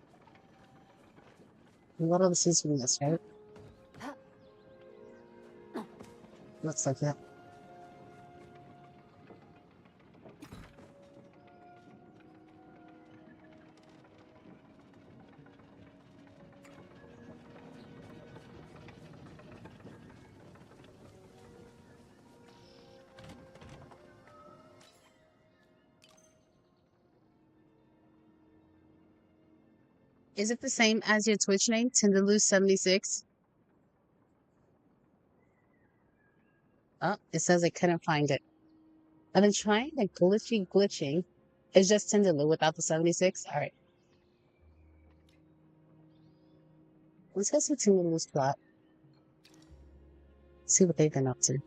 We got all the seeds from this, right? Looks like that. Is it the same as your Twitch name, Tinderloo76? Oh, it says I couldn't find it. I've been trying the glitching. It's just Tinderloo without the 76? Alright. Let's go see Tinderloo's plot. See what they've been up to.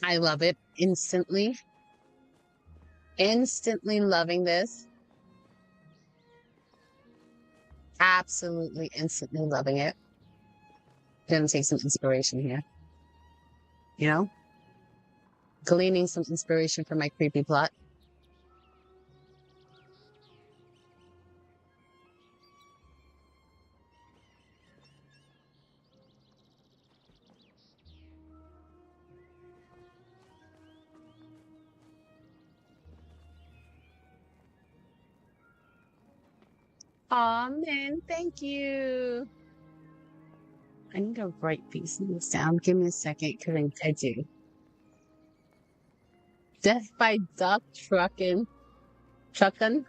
I love it instantly. Instantly loving this. Absolutely instantly loving it. Gonna take some inspiration here. You know? Gleaning some inspiration from my creepy plot. Aw, man, thank you. I need to write these things down. Give me a second, because I do. Death by duck truckin'. Truckin'?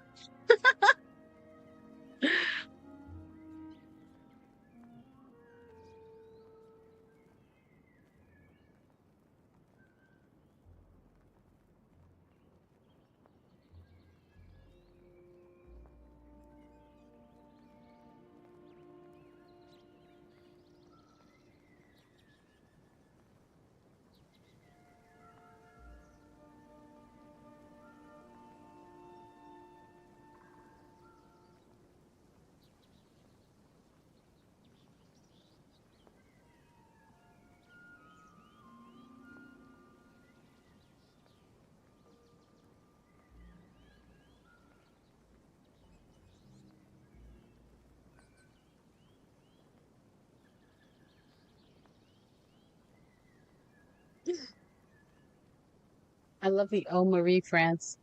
I love the Oh Marie France.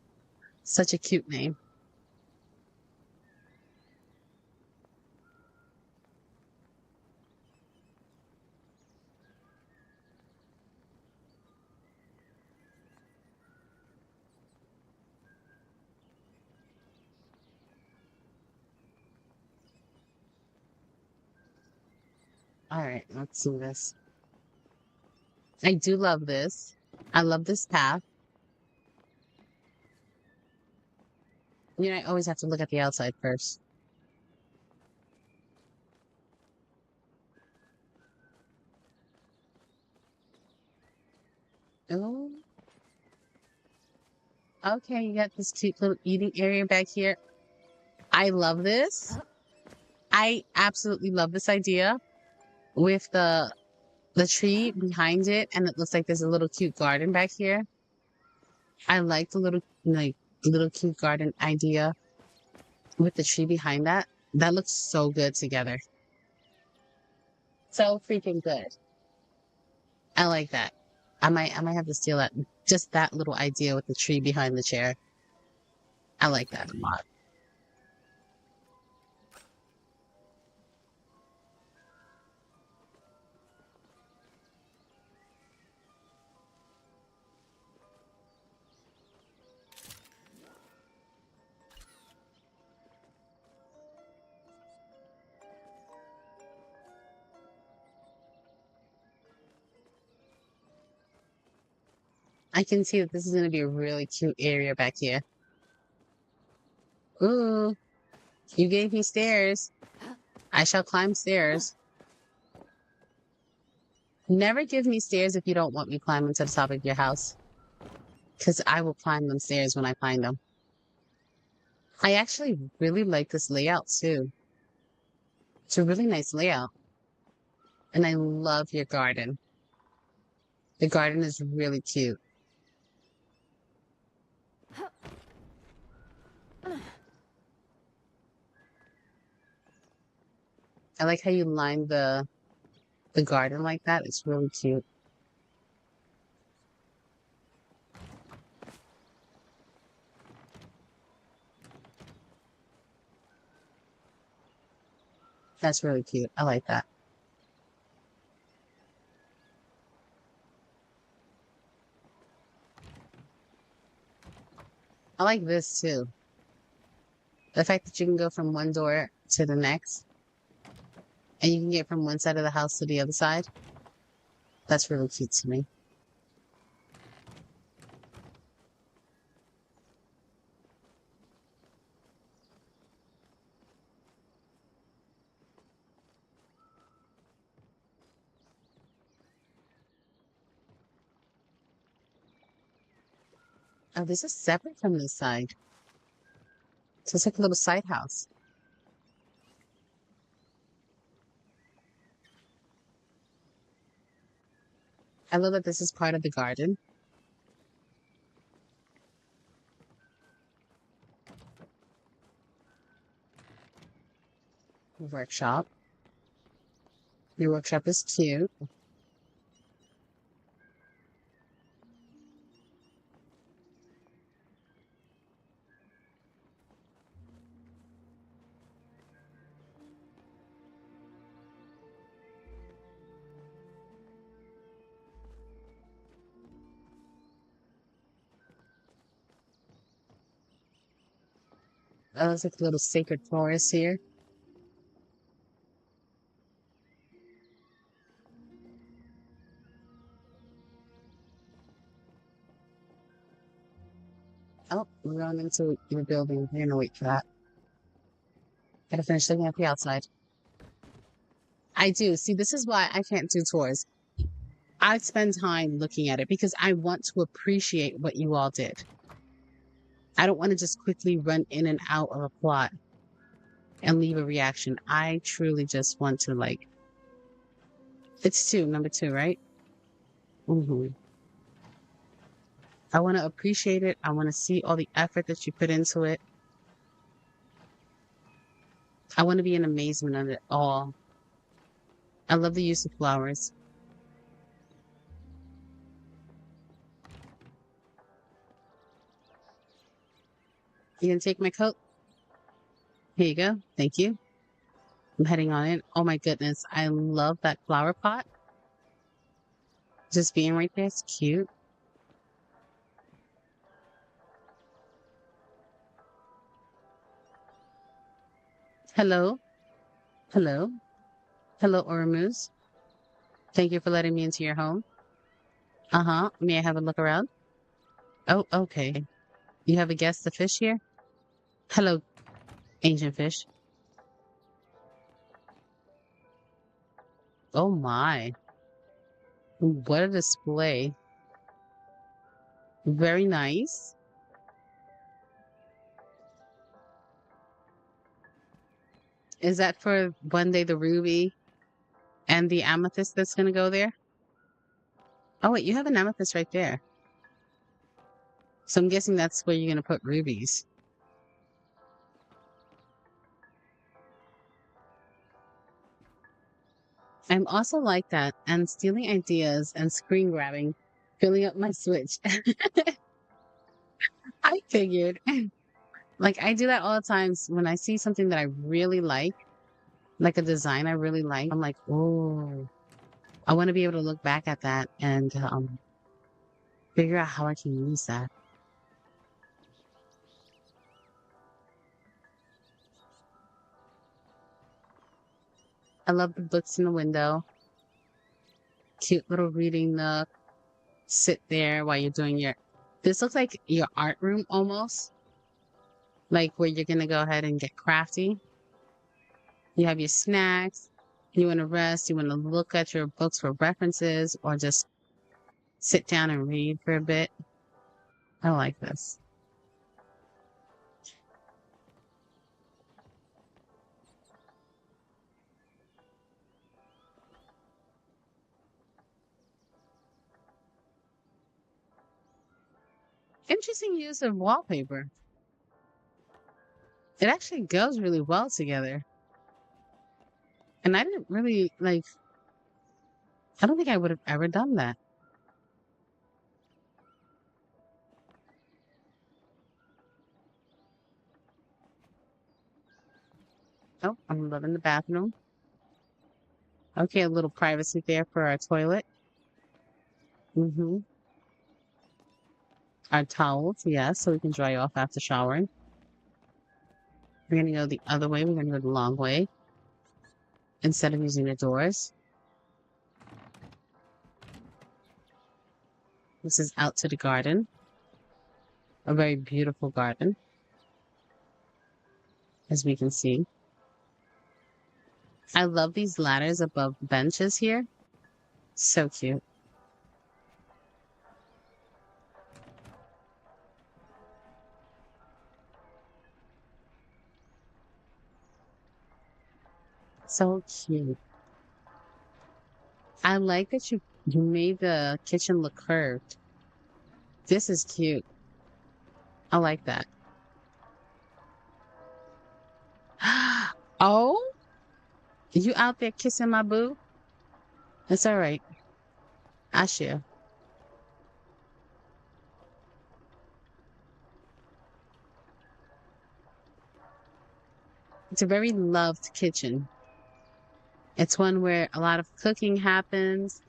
Such a cute name. All right, let's do this. I do love this. I love this path. You know, I always have to look at the outside first. Oh, okay. You got this cute little eating area back here. I love this. I absolutely love this idea with the tree behind it, and it looks like there's a little cute garden back here. I like the little cute garden idea with the tree behind that. That looks so good together. So freaking good. I like that. I might have to steal that just that little idea with the tree behind the chair. I like that a lot. I can see that this is gonna be a really cute area back here. Ooh, you gave me stairs. I shall climb stairs. Never give me stairs if you don't want me climbing to the top of your house. because I will climb them stairs when I find them. I actually really like this layout too. It's a really nice layout. And I love your garden. The garden is really cute. I like how you line the garden like that. It's really cute. That's really cute. I like that. I like this too. The fact that you can go from one door to the next and you can get from one side of the house to the other side. That's really cute to me. Oh, this is separate from this side. So it's like a little side house. I love that this is part of the garden. Workshop. Your workshop is cute. Oh, it's like a little sacred forest here. Oh, we're going into your building. We're gonna wait for that. Gotta finish looking at the outside. I do. See, this is why I can't do tours. I spend time looking at it because I want to appreciate what you all did. I don't want to just quickly run in and out of a plot and leave a reaction. I truly just want to like, it's number two, right? I want to appreciate it. I want to see all the effort that you put into it. I want to be in amazement of it all. I love the use of flowers. You gonna take my coat? Here you go. Thank you. I'm heading on in. Oh my goodness. I love that flower pot. Just being right there. It's cute. Hello. Hello. Hello, Ormuz. Thank you for letting me into your home. Uh-huh. May I have a look around? Oh, okay. You have a guest, the fish here? Hello, ancient fish. Oh my. What a display. Very nice. Is that for one day the ruby and the amethyst that's going to go there? Oh, wait, you have an amethyst right there. So I'm guessing that's where you're going to put rubies. I'm also like that and stealing ideas and screen grabbing, filling up my Switch. I figured. Like I do that all the times when I see something that I really like a design I really like. I'm like, oh, I want to be able to look back at that and figure out how I can use that. I love the books in the window. Cute little reading nook. Sit there while you're doing your. This looks like your art room almost, like where you're gonna go ahead and get crafty. You have your snacks. You want to rest. You want to look at your books for references, or just sit down and read for a bit. I like this. Interesting use of wallpaper. It actually goes really well together. And I didn't really like, I don't think I would have ever done that. Oh, I'm loving the bathroom. Okay, a little privacy there for our toilet. Mm-hmm. Our towels, yes, so we can dry off after showering. We're gonna go the other way. We're gonna go the long way instead of using the doors. This is out to the garden, a very beautiful garden, as we can see. I love these ladders above benches here. So cute. So cute. I like that you made the kitchen look curved. This is cute. I like that. Oh, you out there kissing my boo? It's all right. I share. It's a very loved kitchen. It's one where a lot of cooking happens,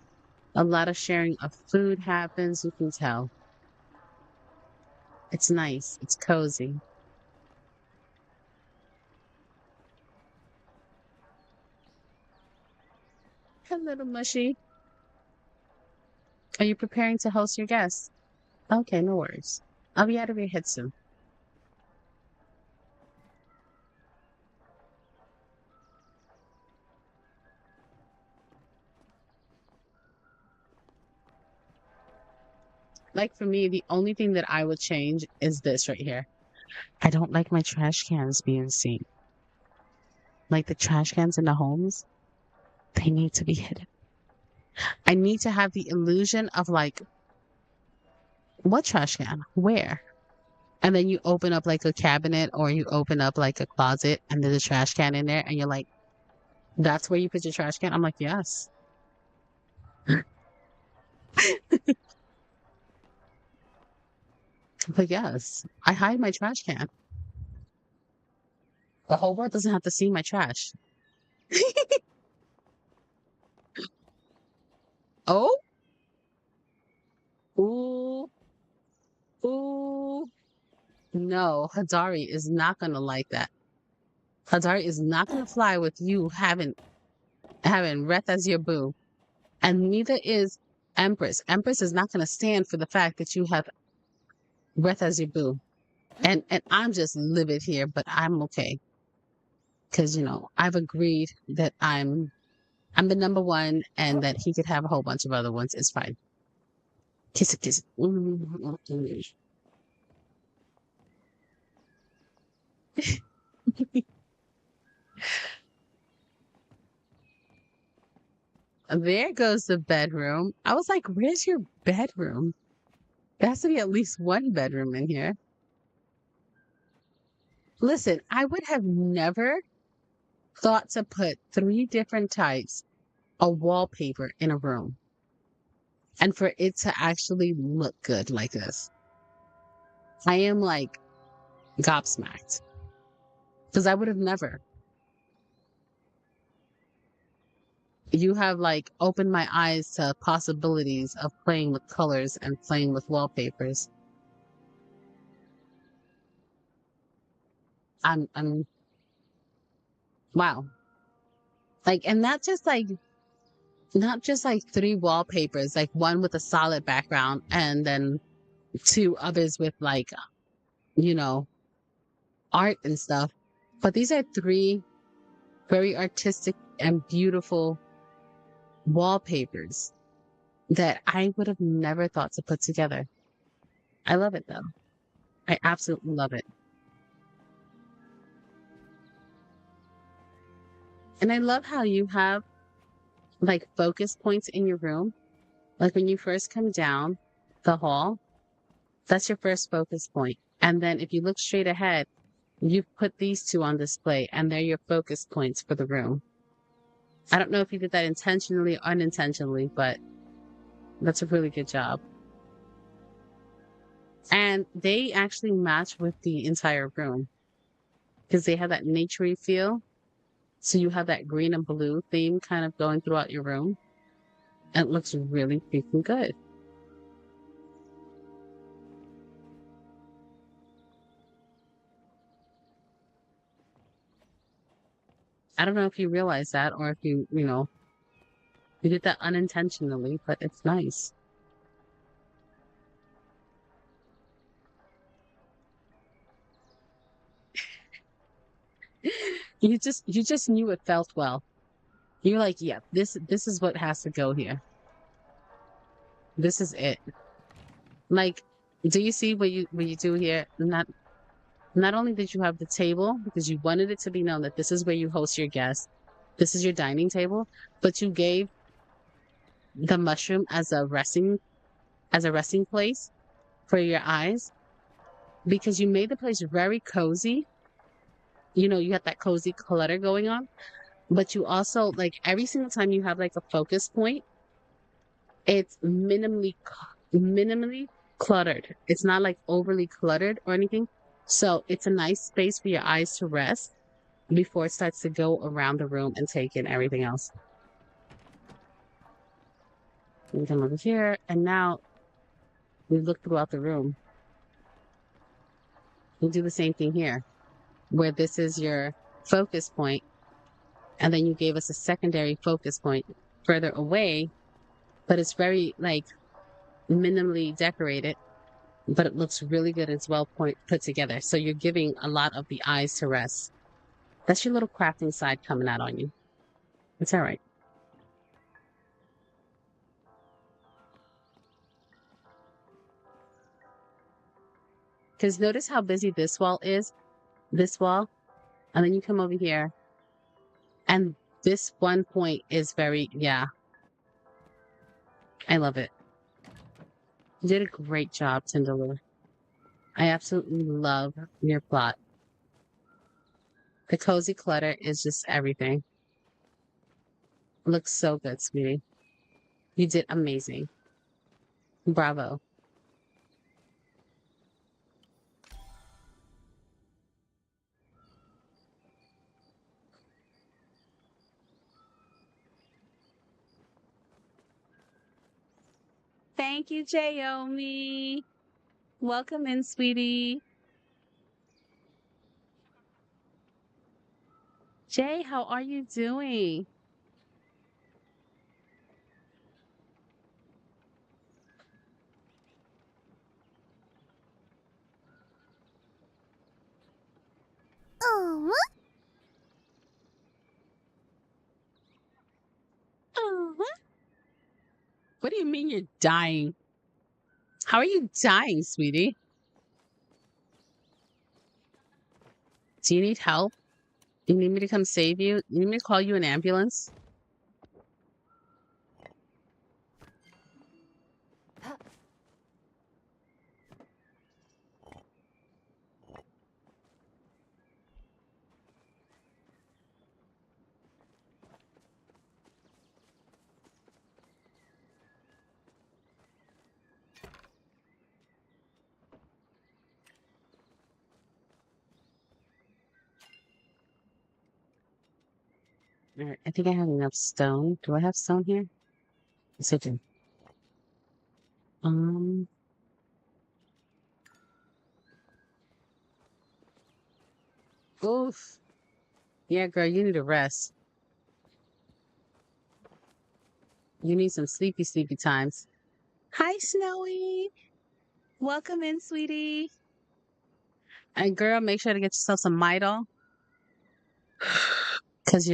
a lot of sharing of food happens. You can tell. It's nice. It's cozy. A little mushy. Are you preparing to host your guests? Okay, no worries. I'll be out of your head soon. Like for me, the only thing that I would change is this right here. I don't like my trash cans being seen. Like the trash cans in the homes, they need to be hidden. I need to have the illusion of like, what trash can? Where? And then you open up like a cabinet or you open up like a closet and there's a trash can in there and you're like, that's where you put your trash can? I'm like, yes. I'm like, yes. I hide my trash can. The whole world doesn't have to see my trash. Oh, ooh, ooh. No, Hadari is not gonna like that. Hadari is not gonna fly with you having Reth as your boo. And neither is Empress. Empress is not gonna stand for the fact that you have Reth as your boo. And I'm just livid here, but I'm okay. Cause I've agreed that I'm the number one and that he could have a whole bunch of other ones. It's fine. Kiss it, kiss it. There goes the bedroom. I was like, where's your bedroom? There has to be at least one bedroom in here. Listen, I would have never thought to put three different types of wallpaper in a room and for it to actually look good like this. I am like gobsmacked because I would have never. You have like opened my eyes to possibilities of playing with colors and playing with wallpapers. I'm wow. Like, and not just like three wallpapers, like one with a solid background and then two others with like, you know, art and stuff. But these are three very artistic and beautiful wallpapers that I would have never thought to put together. I love it though. I absolutely love it. And I love how you have like focus points in your room. Like when you first come down the hall, that's your first focus point. And then if you look straight ahead, you put these two on display and they're your focus points for the room. I don't know if you did that intentionally or unintentionally, but that's a really good job. And they actually match with the entire room because they have that naturey feel. So you have that green and blue theme kind of going throughout your room. And it looks really freaking good. I don't know if you realize that or if you did that unintentionally, but it's nice. You just knew it felt well. You're like, yeah, this is what has to go here. This is it. Like, do you see what you do here? Not only did you have the table because you wanted it to be known that this is where you host your guests, this is your dining table, but you gave the mushroom as a resting place for your eyes because you made the place very cozy. You know, you had that cozy clutter going on, but you also like every single time you have like a focus point, it's minimally cluttered. It's not like overly cluttered or anything. So it's a nice space for your eyes to rest before it starts to go around the room and take in everything else. We come over here, and now we look throughout the room. We do the same thing here, where this is your focus point, and then you gave us a secondary focus point further away, but it's very like minimally decorated, but it looks really good. It's well put together. So you're giving a lot of the eyes to rest. That's your little crafting side coming out on you. It's all right. Because notice how busy this wall, and then you come over here, and this one point is very, yeah, I love it. You did a great job, Tindaloo. I absolutely love your plot. The cozy clutter is just everything. Looks so good, sweetie. You did amazing. Bravo. Thank you, Jayomi. Welcome in, sweetie. Jay, how are you doing? Oh, Oh, what do you mean you're dying? How are you dying, sweetie? Do you need help? You need me to come save you? You need me to call you an ambulance? All right, I think I have enough stone. Do I have stone here? Yes, I do. Um, oof. Yeah, girl, you need a rest. You need some sleepy times. Hi, Snowy. Welcome in, sweetie. And girl, make sure to get yourself some Midol. Cause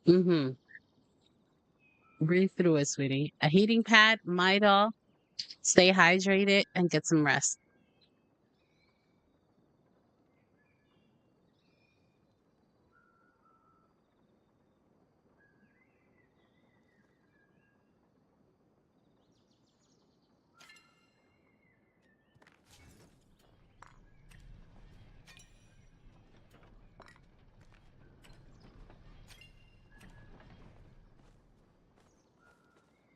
mm-hmm. Breathe through it, sweetie. A heating pad, Midol. Stay hydrated and get some rest.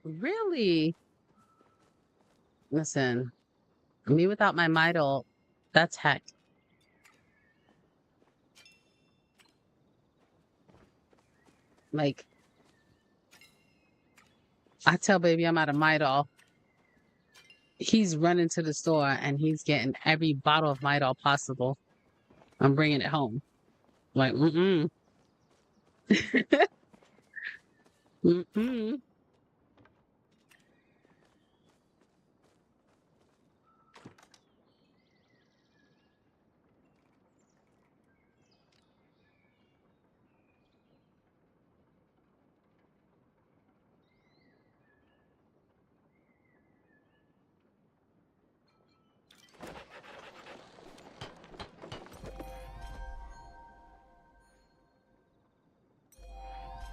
Really? Listen, me without my Midol, that's heck. Like, I tell baby I'm out of Midol. He's running to the store and he's getting every bottle of Midol possible. I'm bringing it home. Like, mm-mm. Mm-mm.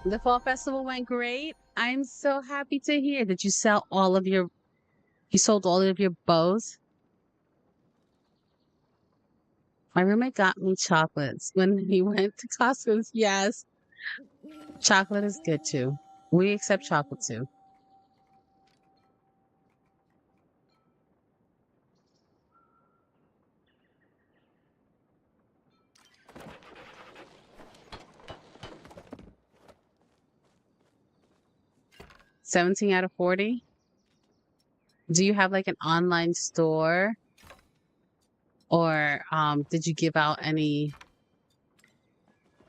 The fall festival went great. I'm so happy to hear that you sold all of your bows. My roommate got me chocolates when he went to Costco's. Yes, chocolate is good too. We accept chocolate too. 17 out of 40. Do you have like an online store or did you give out any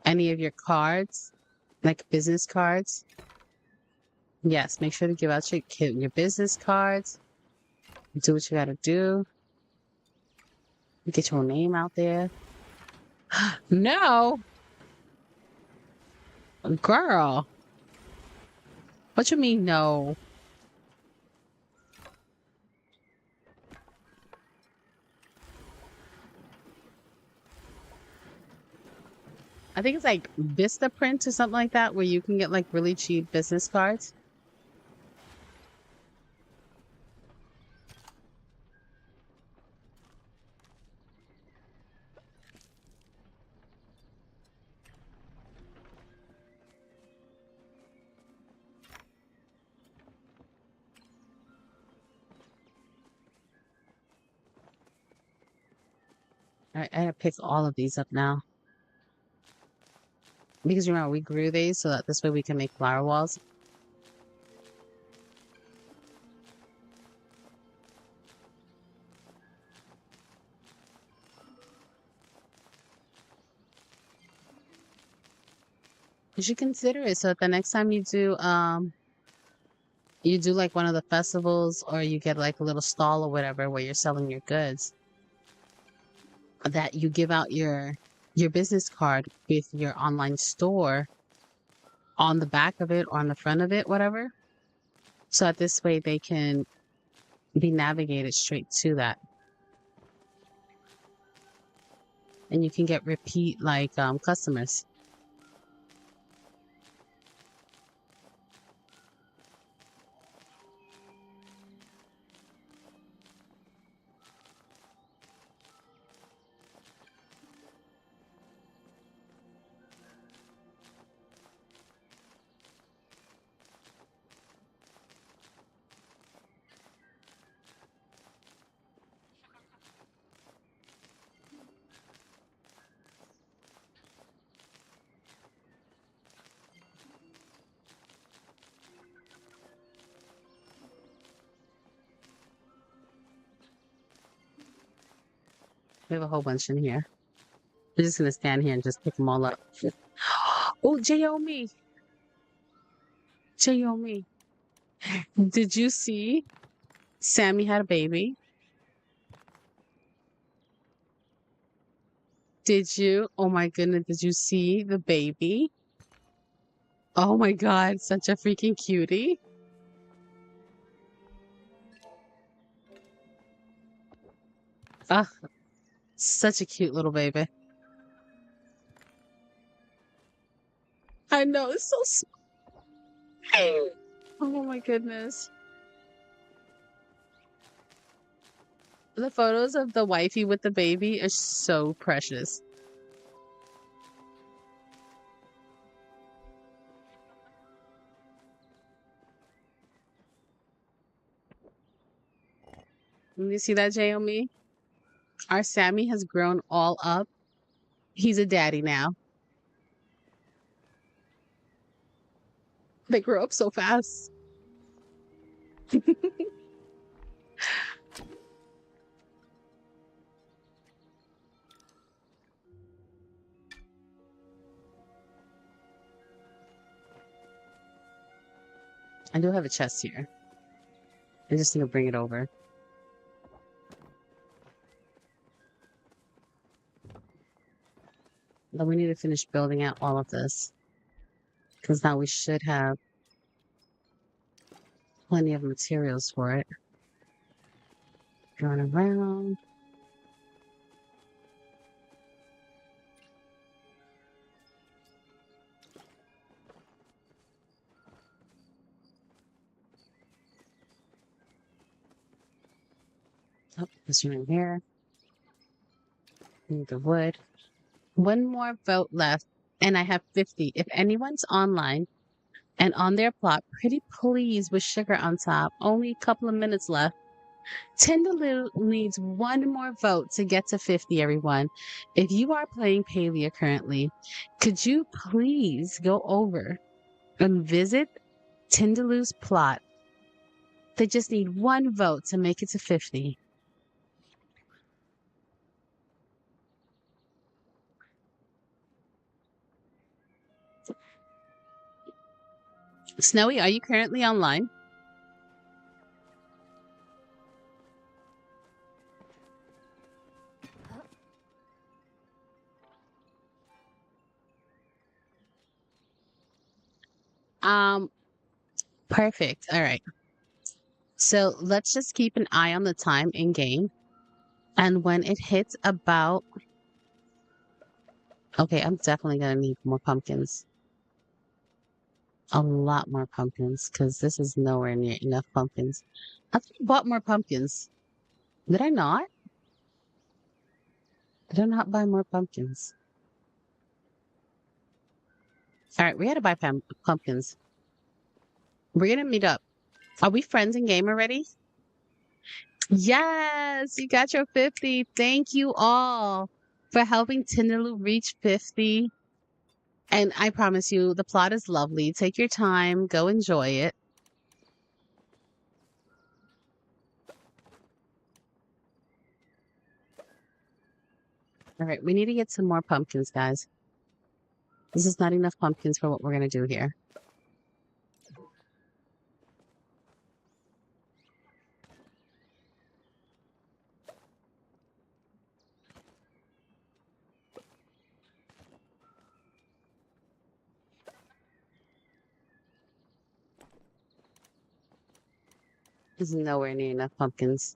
of your cards, like business cards? Yes, make sure to give out your business cards. Do what you got to do. Get your name out there. No, girl. What you mean no? I think it's like Vista Print or something like that, where you can get like really cheap business cards. I gotta pick all of these up now because remember we grew these so that this way we can make flower walls. You should consider it so that the next time you do like one of the festivals or you get like a little stall or whatever where you're selling your goods, that you give out your business card with your online store on the back of it or on the front of it, whatever. So that this way they can be navigated straight to that. And you can get repeat like customers. We have a whole bunch in here. We're just gonna stand here and just pick them all up. Oh, Jayomi. Jayomi. Did you see Sammy had a baby? Did you? Oh my goodness, did you see the baby? Oh my God, such a freaking cutie. Ah, such a cute little baby. I know, it's so sweet. Oh my goodness. The photos of the wifey with the baby are so precious. You see that, Jaomi? Our Sammy has grown all up. He's a daddy now. They grow up so fast. I do have a chest here. I just need to bring it over. But we need to finish building out all of this. Because now we should have plenty of materials for it. Going around. Oh, this one here. Need the wood. One more vote left, and I have 50. If anyone's online and on their plot, pretty please with sugar on top. Only a couple of minutes left. Tindaloo needs one more vote to get to 50, everyone. If you are playing Palia currently, could you please go over and visit Tindaloo's plot? They just need one vote to make it to 50. Snowy, are you currently online? Um, Perfect. All right. So let's just keep an eye on the time in game. And when it hits about, okay, I'm definitely going to need more pumpkins. A lot more pumpkins because this is nowhere near enough pumpkins. I thought I bought more pumpkins. Did I not? Did I not buy more pumpkins? All right, we got to buy pumpkins. We're going to meet up. Are we friends in game already? Yes, you got your 50. Thank you all for helping Tinderloo reach 50. And I promise you, the plot is lovely. Take your time, go enjoy it. All right, we need to get some more pumpkins, guys. This is not enough pumpkins for what we're going to do here. This is nowhere near enough pumpkins.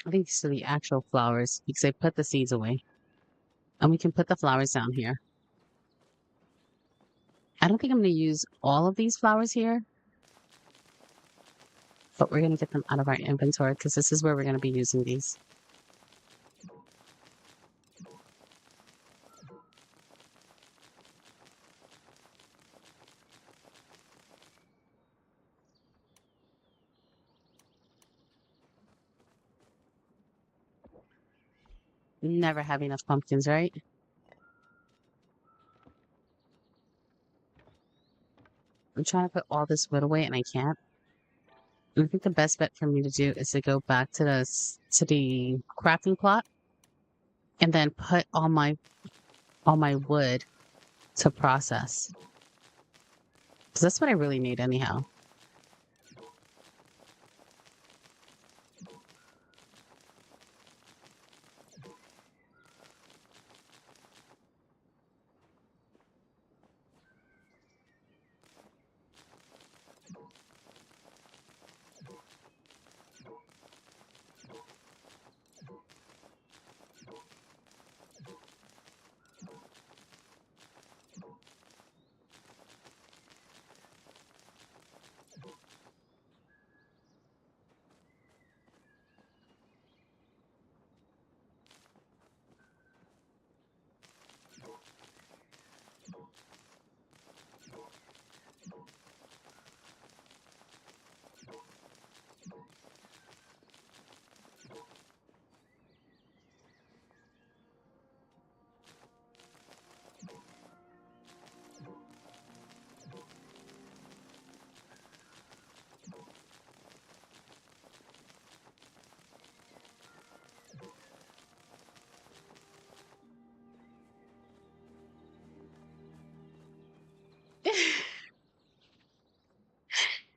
I think these are the actual flowers because I put the seeds away. And we can put the flowers down here. I don't think I'm going to use all of these flowers here. But we're going to get them out of our inventory because this is where we're going to be using these. Never have enough pumpkins, right? I'm trying to put all this wood away and I can't. I think the best bet for me to do is to go back to the crafting plot and then put all my wood to process. Because that's what I really need anyhow.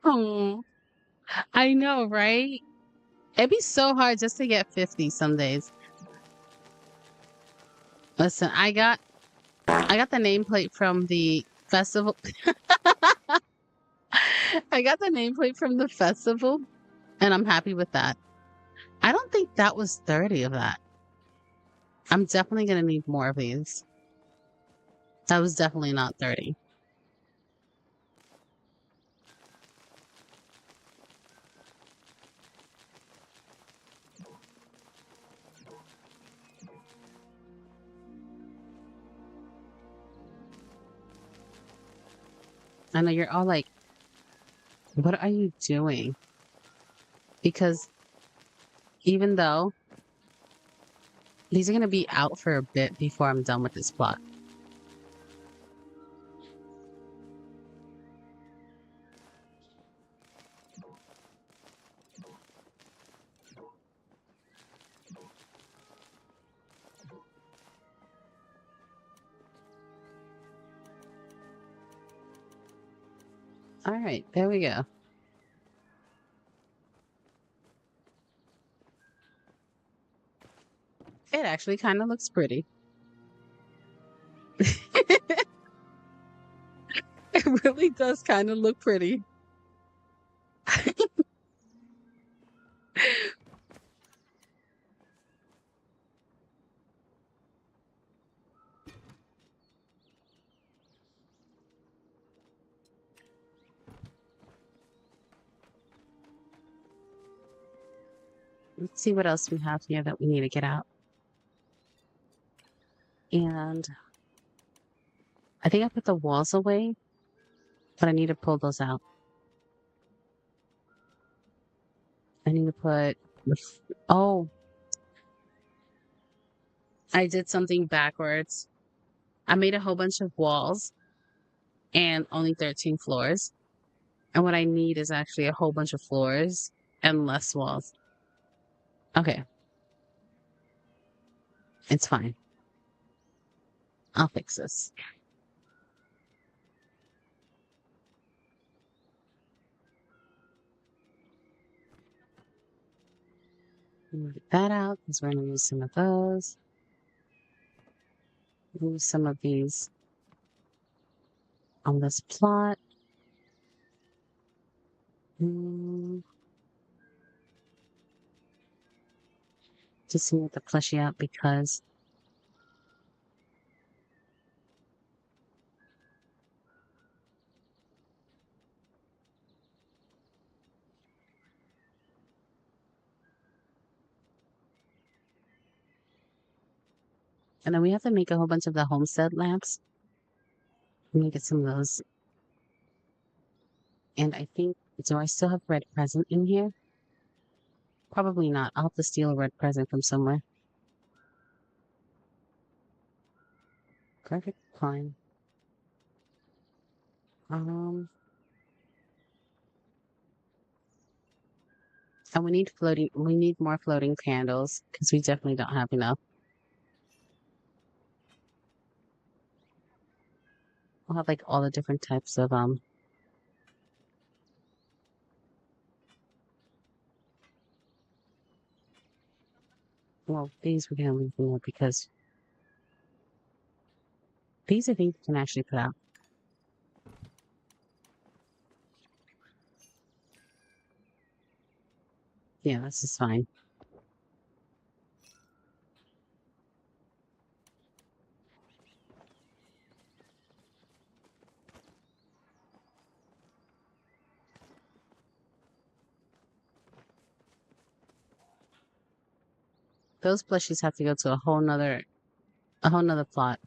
Oh, I know, right? It'd be so hard just to get 50 some days. Listen, I got the nameplate from the festival. I got the nameplate from the festival, and I'm happy with that. I don't think that was 30 of that. I'm definitely gonna need more of these. That was definitely not 30. I know you're all like, what are you doing? Because even though these are gonna be out for a bit before I'm done with this plot. All right, there we go. It actually kind of looks pretty. It really does kind of look pretty. Let's see what else we have here that we need to get out. And I think I put the walls away, but I need to pull those out. I need to put oh, I did something backwards. I made a whole bunch of walls and only 13 floors. And what I need is actually a whole bunch of floors and less walls. Okay, it's fine. I'll fix this. Move that out because we're going to use some of those. Move some of these on this plot. Mm, just move the plushie out because and then we have to make a whole bunch of the homestead lamps. Let me get some of those. And I think, do I still have red present in here? Probably not. I'll have to steal a red present from somewhere. Perfect. Fine. Um, and we need more floating candles because we definitely don't have enough. We'll have like all the different types of well, these we can leave more because these I think we can actually put out. Yeah, this is fine. Those plushies have to go to a whole nother plot.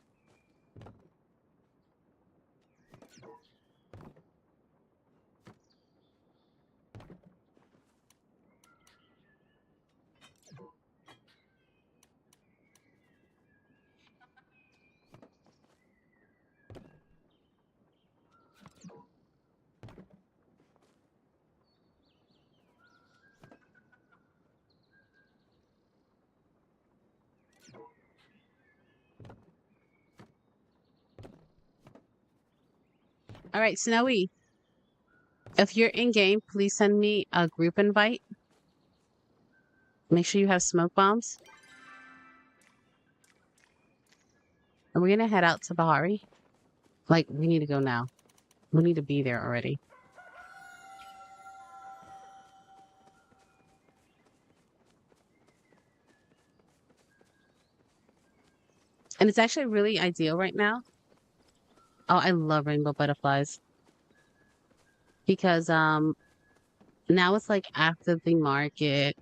All right, Snowy, if you're in game, please send me a group invite. Make sure you have smoke bombs. And we're gonna head out to Bahari. Like, we need to go now. We need to be there already. And it's actually really ideal right now. Oh, I love rainbow butterflies. Because now it's like after the market,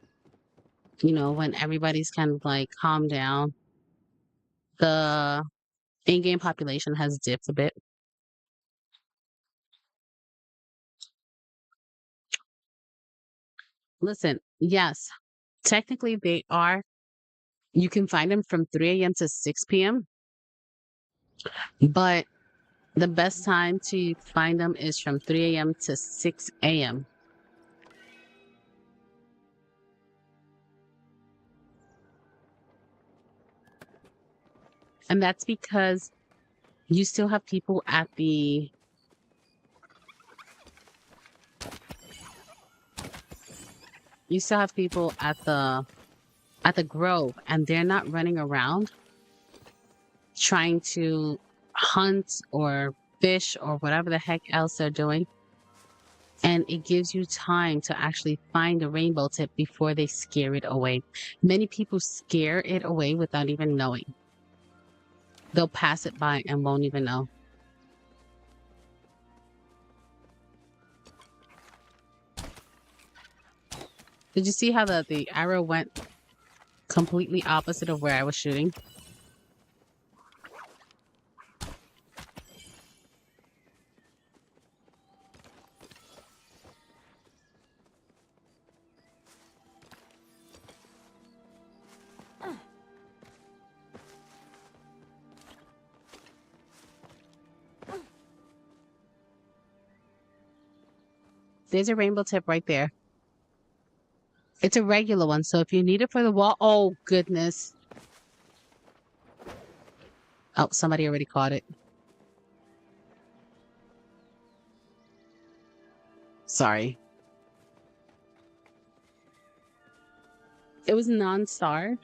when everybody's kind of like calmed down, the in-game population has dipped a bit. Listen, yes, technically they are. You can find them from 3 a.m. to 6 p.m. But the best time to find them is from 3 a.m. to 6 a.m. And that's because you still have people at the grove and they're not running around trying to hunt or fish or whatever the heck else they're doing. And it gives you time to actually find the rainbow tip before they scare it away. Many people scare it away without even knowing. They'll pass it by and won't even know. Did you see how the arrow went completely opposite of where I was shooting? There's a rainbow tip right there. It's a regular one, so if you need it for the wall, oh goodness. Oh, somebody already caught it. Sorry. It was non-star.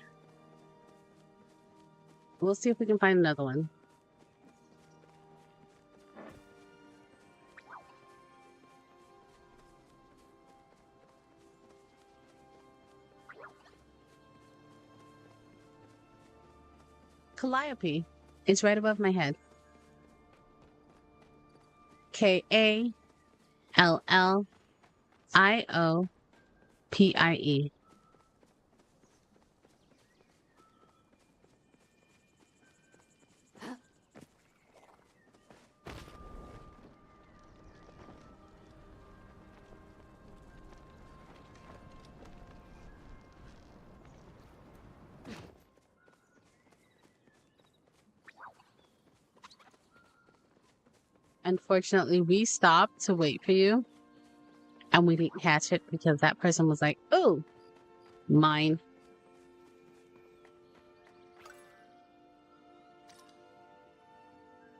We'll see if we can find another one. Calliope. It's right above my head. Kalliopie. Unfortunately, we stopped to wait for you and we didn't catch it because that person was like, oh, mine.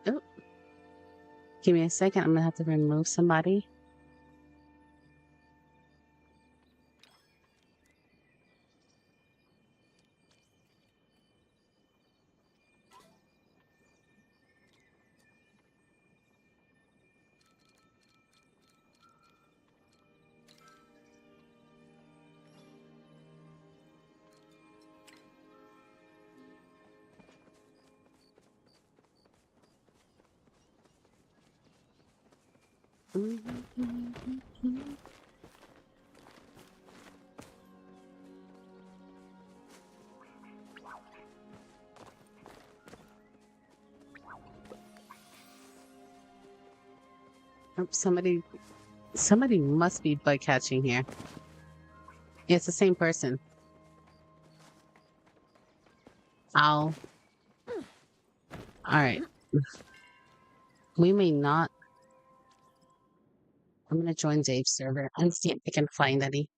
Oh, Give me a second. I'm gonna have to remove somebody. Oh, somebody must be bug catching here. Yeah, it's the same person. Ow. All right. We may not. I'm gonna join Dave's server and see if I can find any.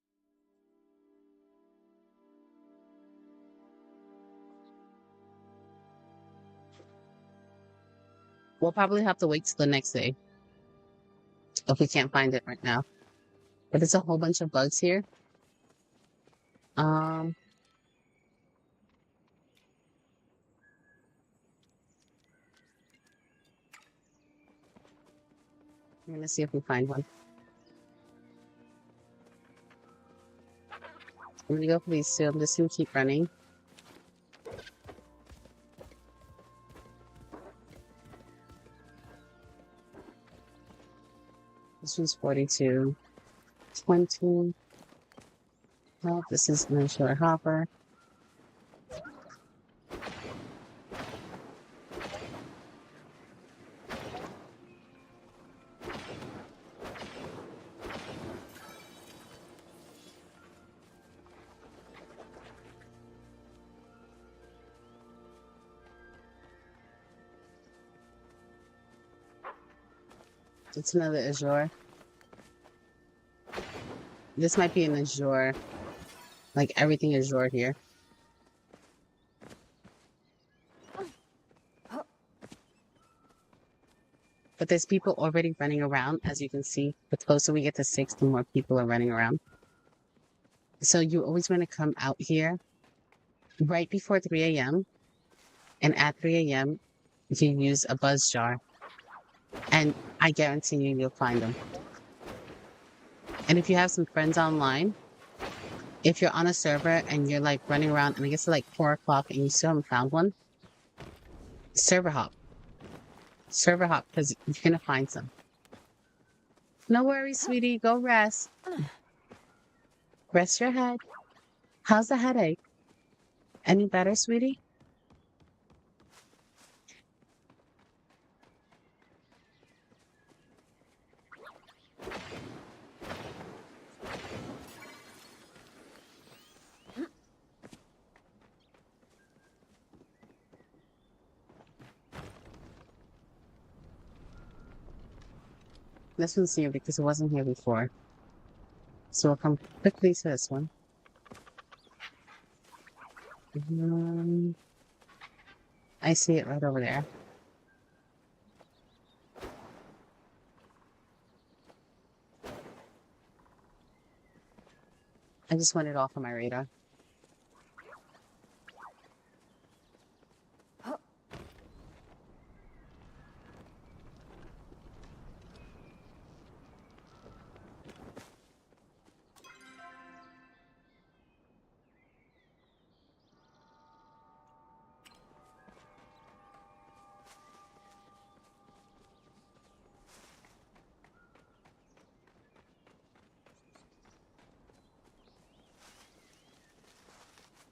We'll probably have to wait till the next day if we can't find it right now. But there's a whole bunch of bugs here. Um, I'm gonna see if we find one. I'm gonna go for these two. I'm just gonna keep running. This one's 42. 20. Well, this is an short hopper. It's another Azure. This might be an Azure. Like everything Azure here. But there's people already running around, as you can see. The closer we get to 6, the more people are running around. So you always want to come out here right before 3 a.m. And at 3 a.m., you use a buzz jar. And I guarantee you, you'll find them. And if you have some friends online, if you're on a server and you're like running around and it gets to like 4 o'clock and you still haven't found one, server hop. Server hop, because you're going to find some. No worries, sweetie. Go rest. Rest your head. How's the headache? Any better, sweetie? This one's new because it wasn't here before. So we'll come quickly to this one. I see it right over there. I just want it off of my radar.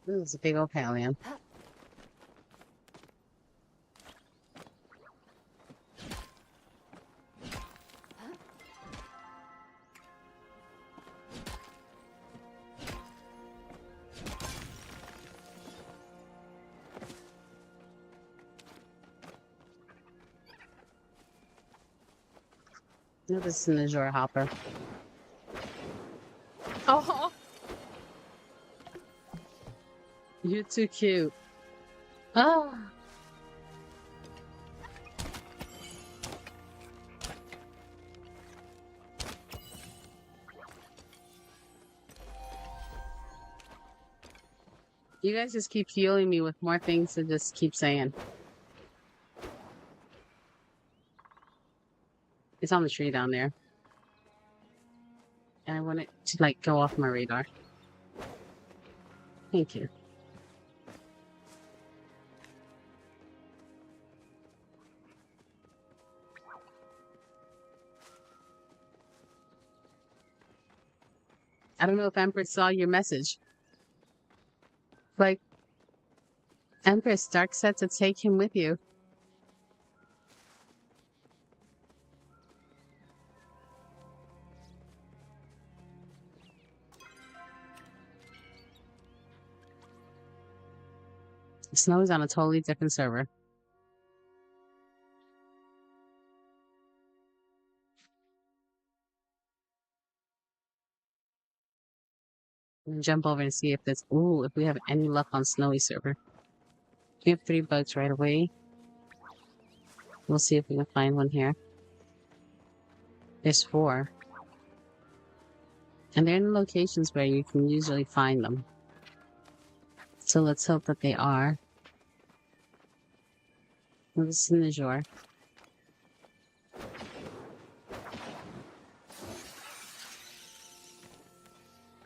Ooh, it's a big old pallium. No, this is an Azure hopper. Oh, you're too cute. Oh. You guys just keep fueling me with more things to just keep saying. It's on the tree down there. And I want it to like go off my radar. Thank you. I don't know if Empress saw your message. Like, Empress, Dark said to take him with you. Snow is on a totally different server. I'm gonna jump over and see if there's if we have any luck on Snowy server. We have 3 bugs right away. We'll see if we can find one here. There's 4. And they're in locations where you can usually find them. So let's hope that they are. This is in the Jor.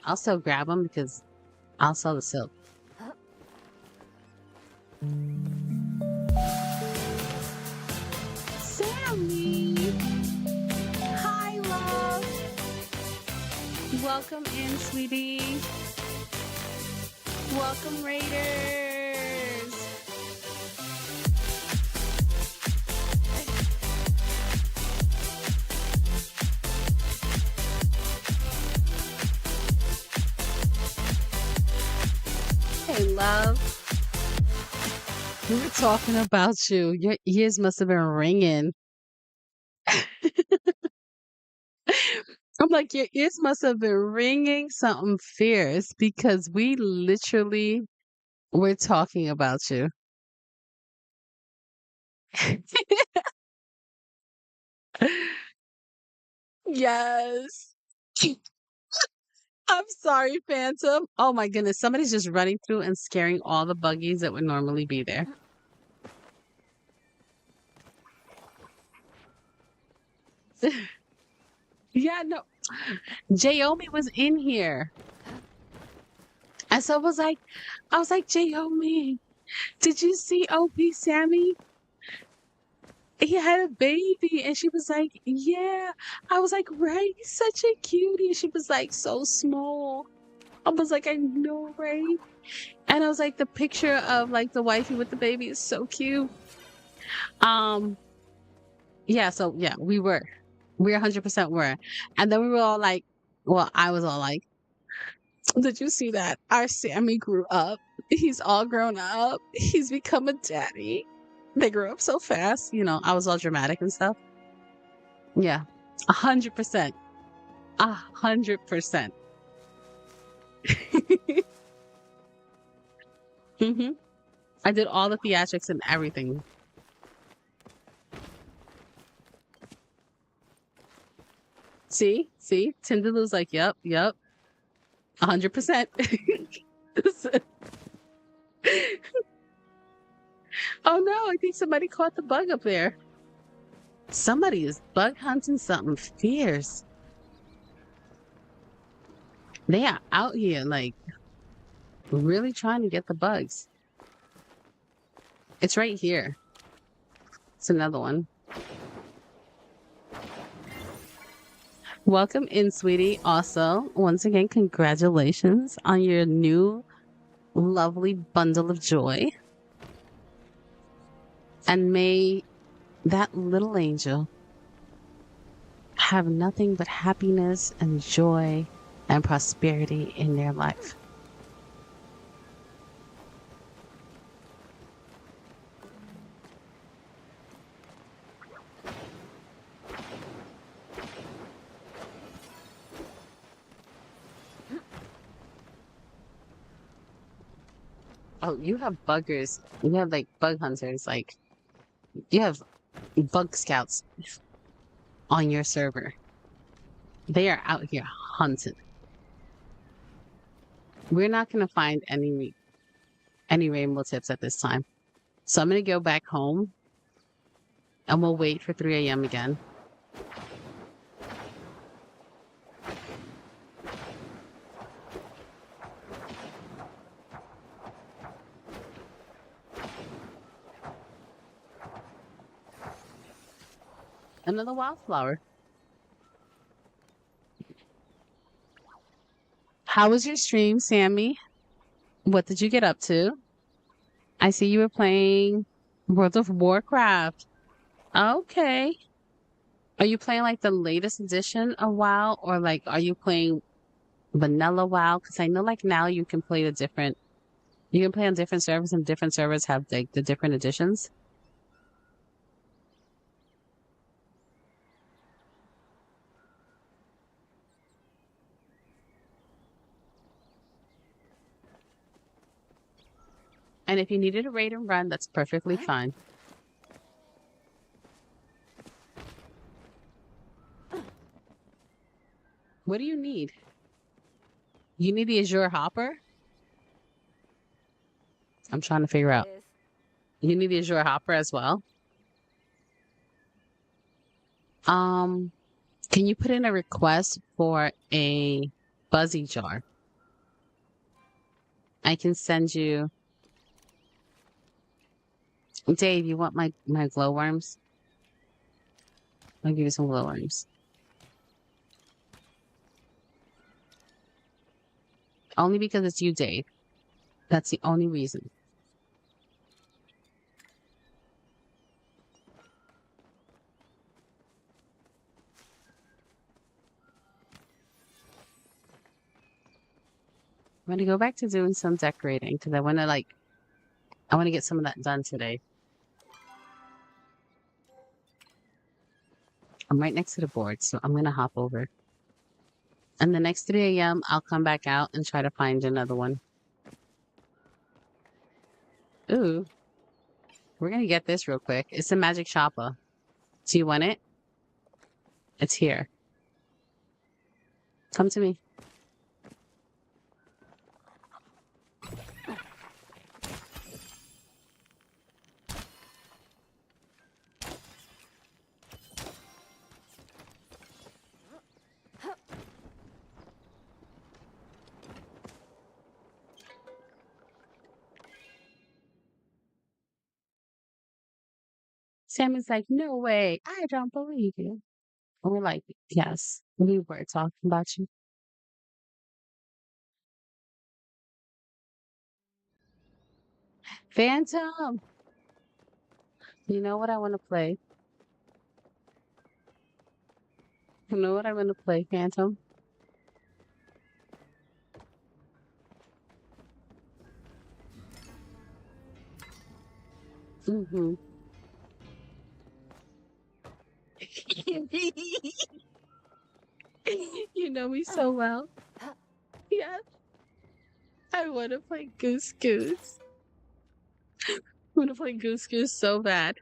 I'll still grab them because I'll sell the silk. Sammy! Hi, love! Welcome in, sweetie. Welcome, Raiders! Hey, love. We were talking about you. Your ears must have been ringing. I'm like, your ears must have been ringing something fierce because we literally were talking about you. Yes. I'm sorry, Phantom. Oh my goodness. Somebody's just running through and scaring all the buggies that would normally be there. Yeah, no. Jaomi was in here. And so I was like, Jaomi, did you see OP Sammy? He had a baby. And she was like, yeah. I was like, right? He's such a cutie. She was like, so small. I was like, I know, right? And I was like, the picture of like the wifey with the baby is so cute. Yeah, so yeah, we 100% were. And then we were all like, well, I was all like, did you see that? Our Sammy grew up. He's all grown up. He's become a daddy. They grew up so fast. You know, I was all dramatic and stuff. Yeah, 100%. 100%. hmm I did all the theatrics and everything. See? Tindaloo's like, yep, 100%. Oh no, I think somebody caught the bug up there. Somebody is bug hunting something fierce. They are out here like really trying to get the bugs. It's right here. It's another one. Welcome in, sweetie. Also, once again, congratulations on your new lovely bundle of joy. And may that little angel have nothing but happiness and joy and prosperity in their life. Oh, you have buggers. You have like bug hunters. Like you have bug scouts on your server. They are out here hunting. We're not going to find any. any rainbow tips at this time. So I'm going to go back home and we'll wait for 3 a.m. again. Another wildflower. How was your stream, Sammy? What did you get up to? I see you were playing World of Warcraft. Okay. Are you playing like the latest edition of WoW or like are you playing vanilla WoW? Because I know like now you can play you can play on different servers and different servers have like the different editions. And if you needed a raid and run, that's perfectly fine. What do you need? You need the Azure Hopper? I'm trying to figure out. You need the Azure Hopper as well? Um, can you put in a request for a buzzy jar? I can send you. Dave, you want my glowworms? I'll give you some glowworms. Only because it's you, Dave. That's the only reason. I'm gonna go back to doing some decorating because I want to get some of that done today. I'm right next to the board, so I'm gonna hop over. And the next 3 a.m., I'll come back out and try to find another one. Ooh, we're gonna get this real quick. It's a magic shopper. Do you want it? It's here. Come to me. Sammy's like, no way. I don't believe you. And we're like, yes, we were talking about you. Phantom, you know what I want to play? You know what I want to play, Phantom? Mm-hmm. You know me so well. Yes, I want to play Goose Goose. I want to play Goose Goose so bad.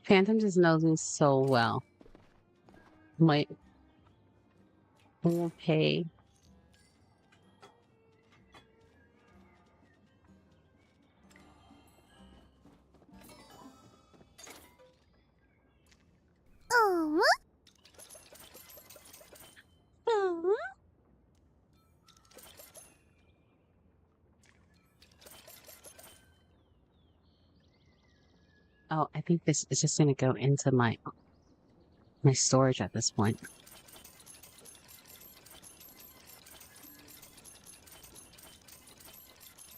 Phantom just knows me so well. Like, okay. Oh, Oh, I think this is just gonna go into my storage at this point.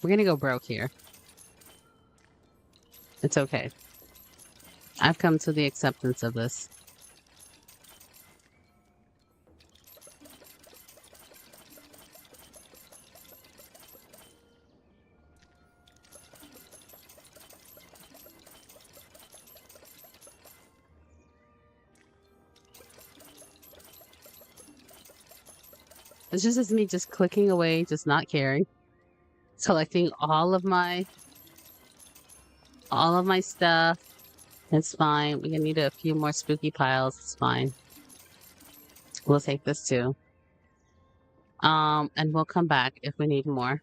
We're gonna go broke here. It's okay. I've come to the acceptance of this. It's just as me just clicking away, just not caring, collecting all of my stuff. It's fine. We're gonna need a few more spooky piles. It's fine. We'll take this too. And we'll come back if we need more.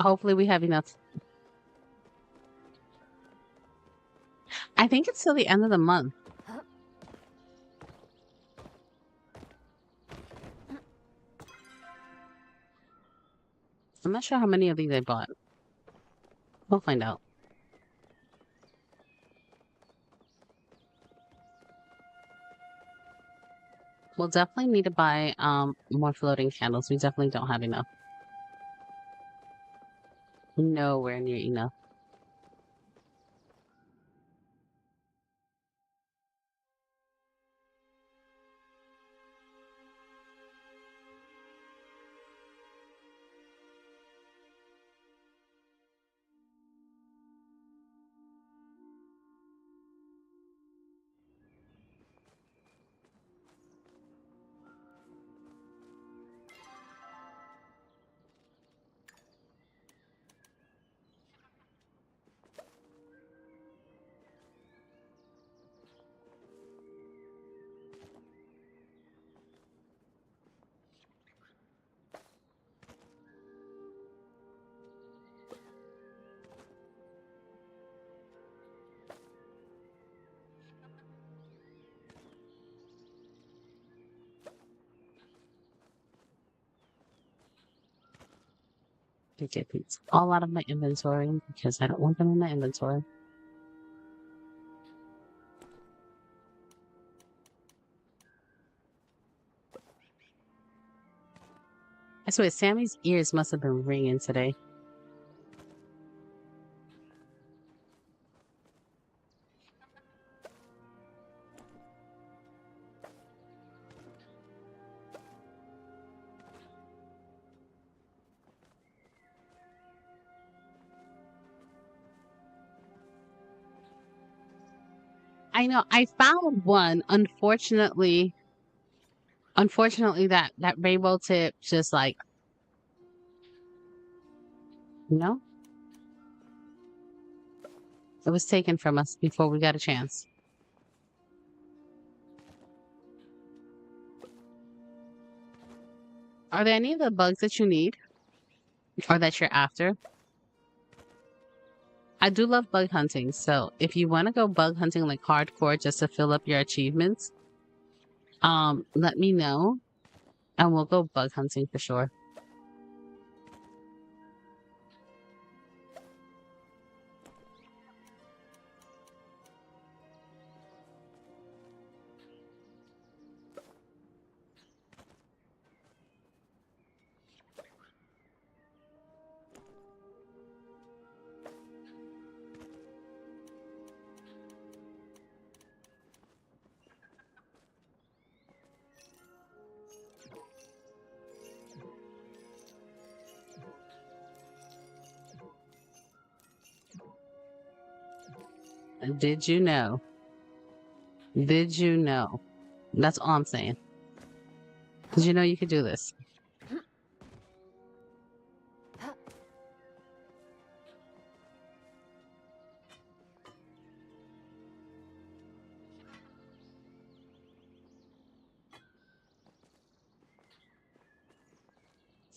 Hopefully we have enough. I think it's till the end of the month. I'm not sure how many of these I bought. We'll find out. We'll definitely need to buy more floating candles. We definitely don't have enough. Nowhere near enough. To get these all out of my inventory because I don't want them in my inventory. I swear, Sammy's ears must have been ringing today. I know. I found one. Unfortunately, that rainbow tip just like you know, it was taken from us before we got a chance. Are there any of the bugs that you need or that you're after? I do love bug hunting, so if you want to go bug hunting like hardcore just to fill up your achievements, let me know and we'll go bug hunting for sure. Did you know? Did you know? That's all I'm saying. Did you know you could do this?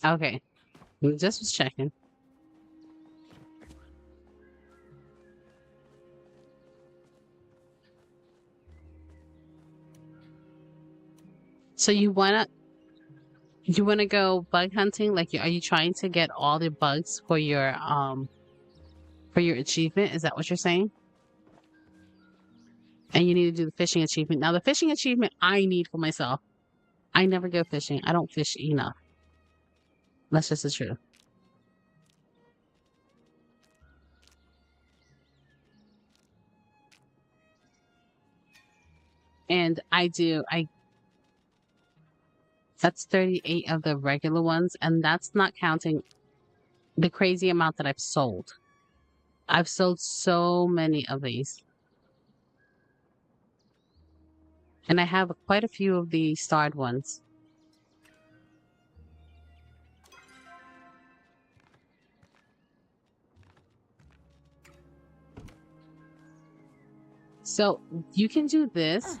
Okay. Just was checking. So you wanna go bug hunting? Like, are you trying to get all the bugs for your achievement? Is that what you're saying? And you need to do the fishing achievement. Now, the fishing achievement I need for myself. I never go fishing. I don't fish enough. That's just the truth. And I do. That's 38 of the regular ones, and that's not counting the crazy amount that I've sold. I've sold so many of these. And I have quite a few of the starred ones. So you can do this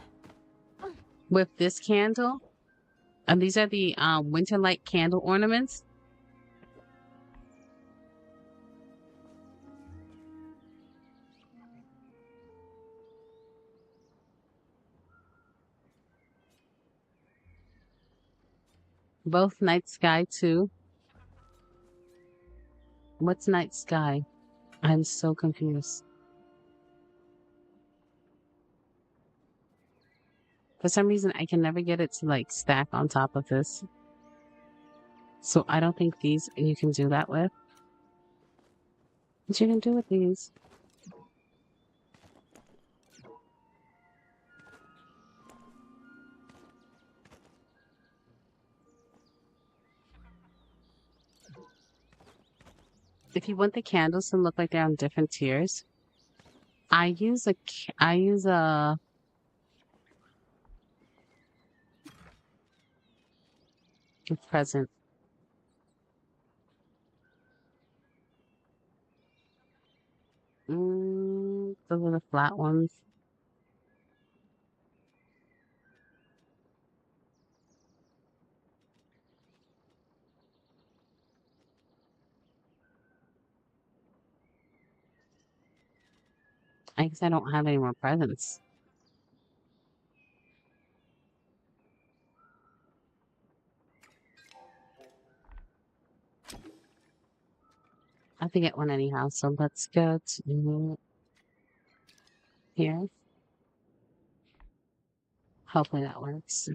with this candle. And these are the winter light candle ornaments. Both night sky too. What's night sky? I'm so confused. For some reason, I can never get it to like stack on top of this. So I don't think these you can do that with. What you can do with these? If you want the candles to look like they're on different tiers, I use a present. Those are the flat ones. I guess I don't have any more presents. I have to get one anyhow. So let's go to here. Hopefully that works.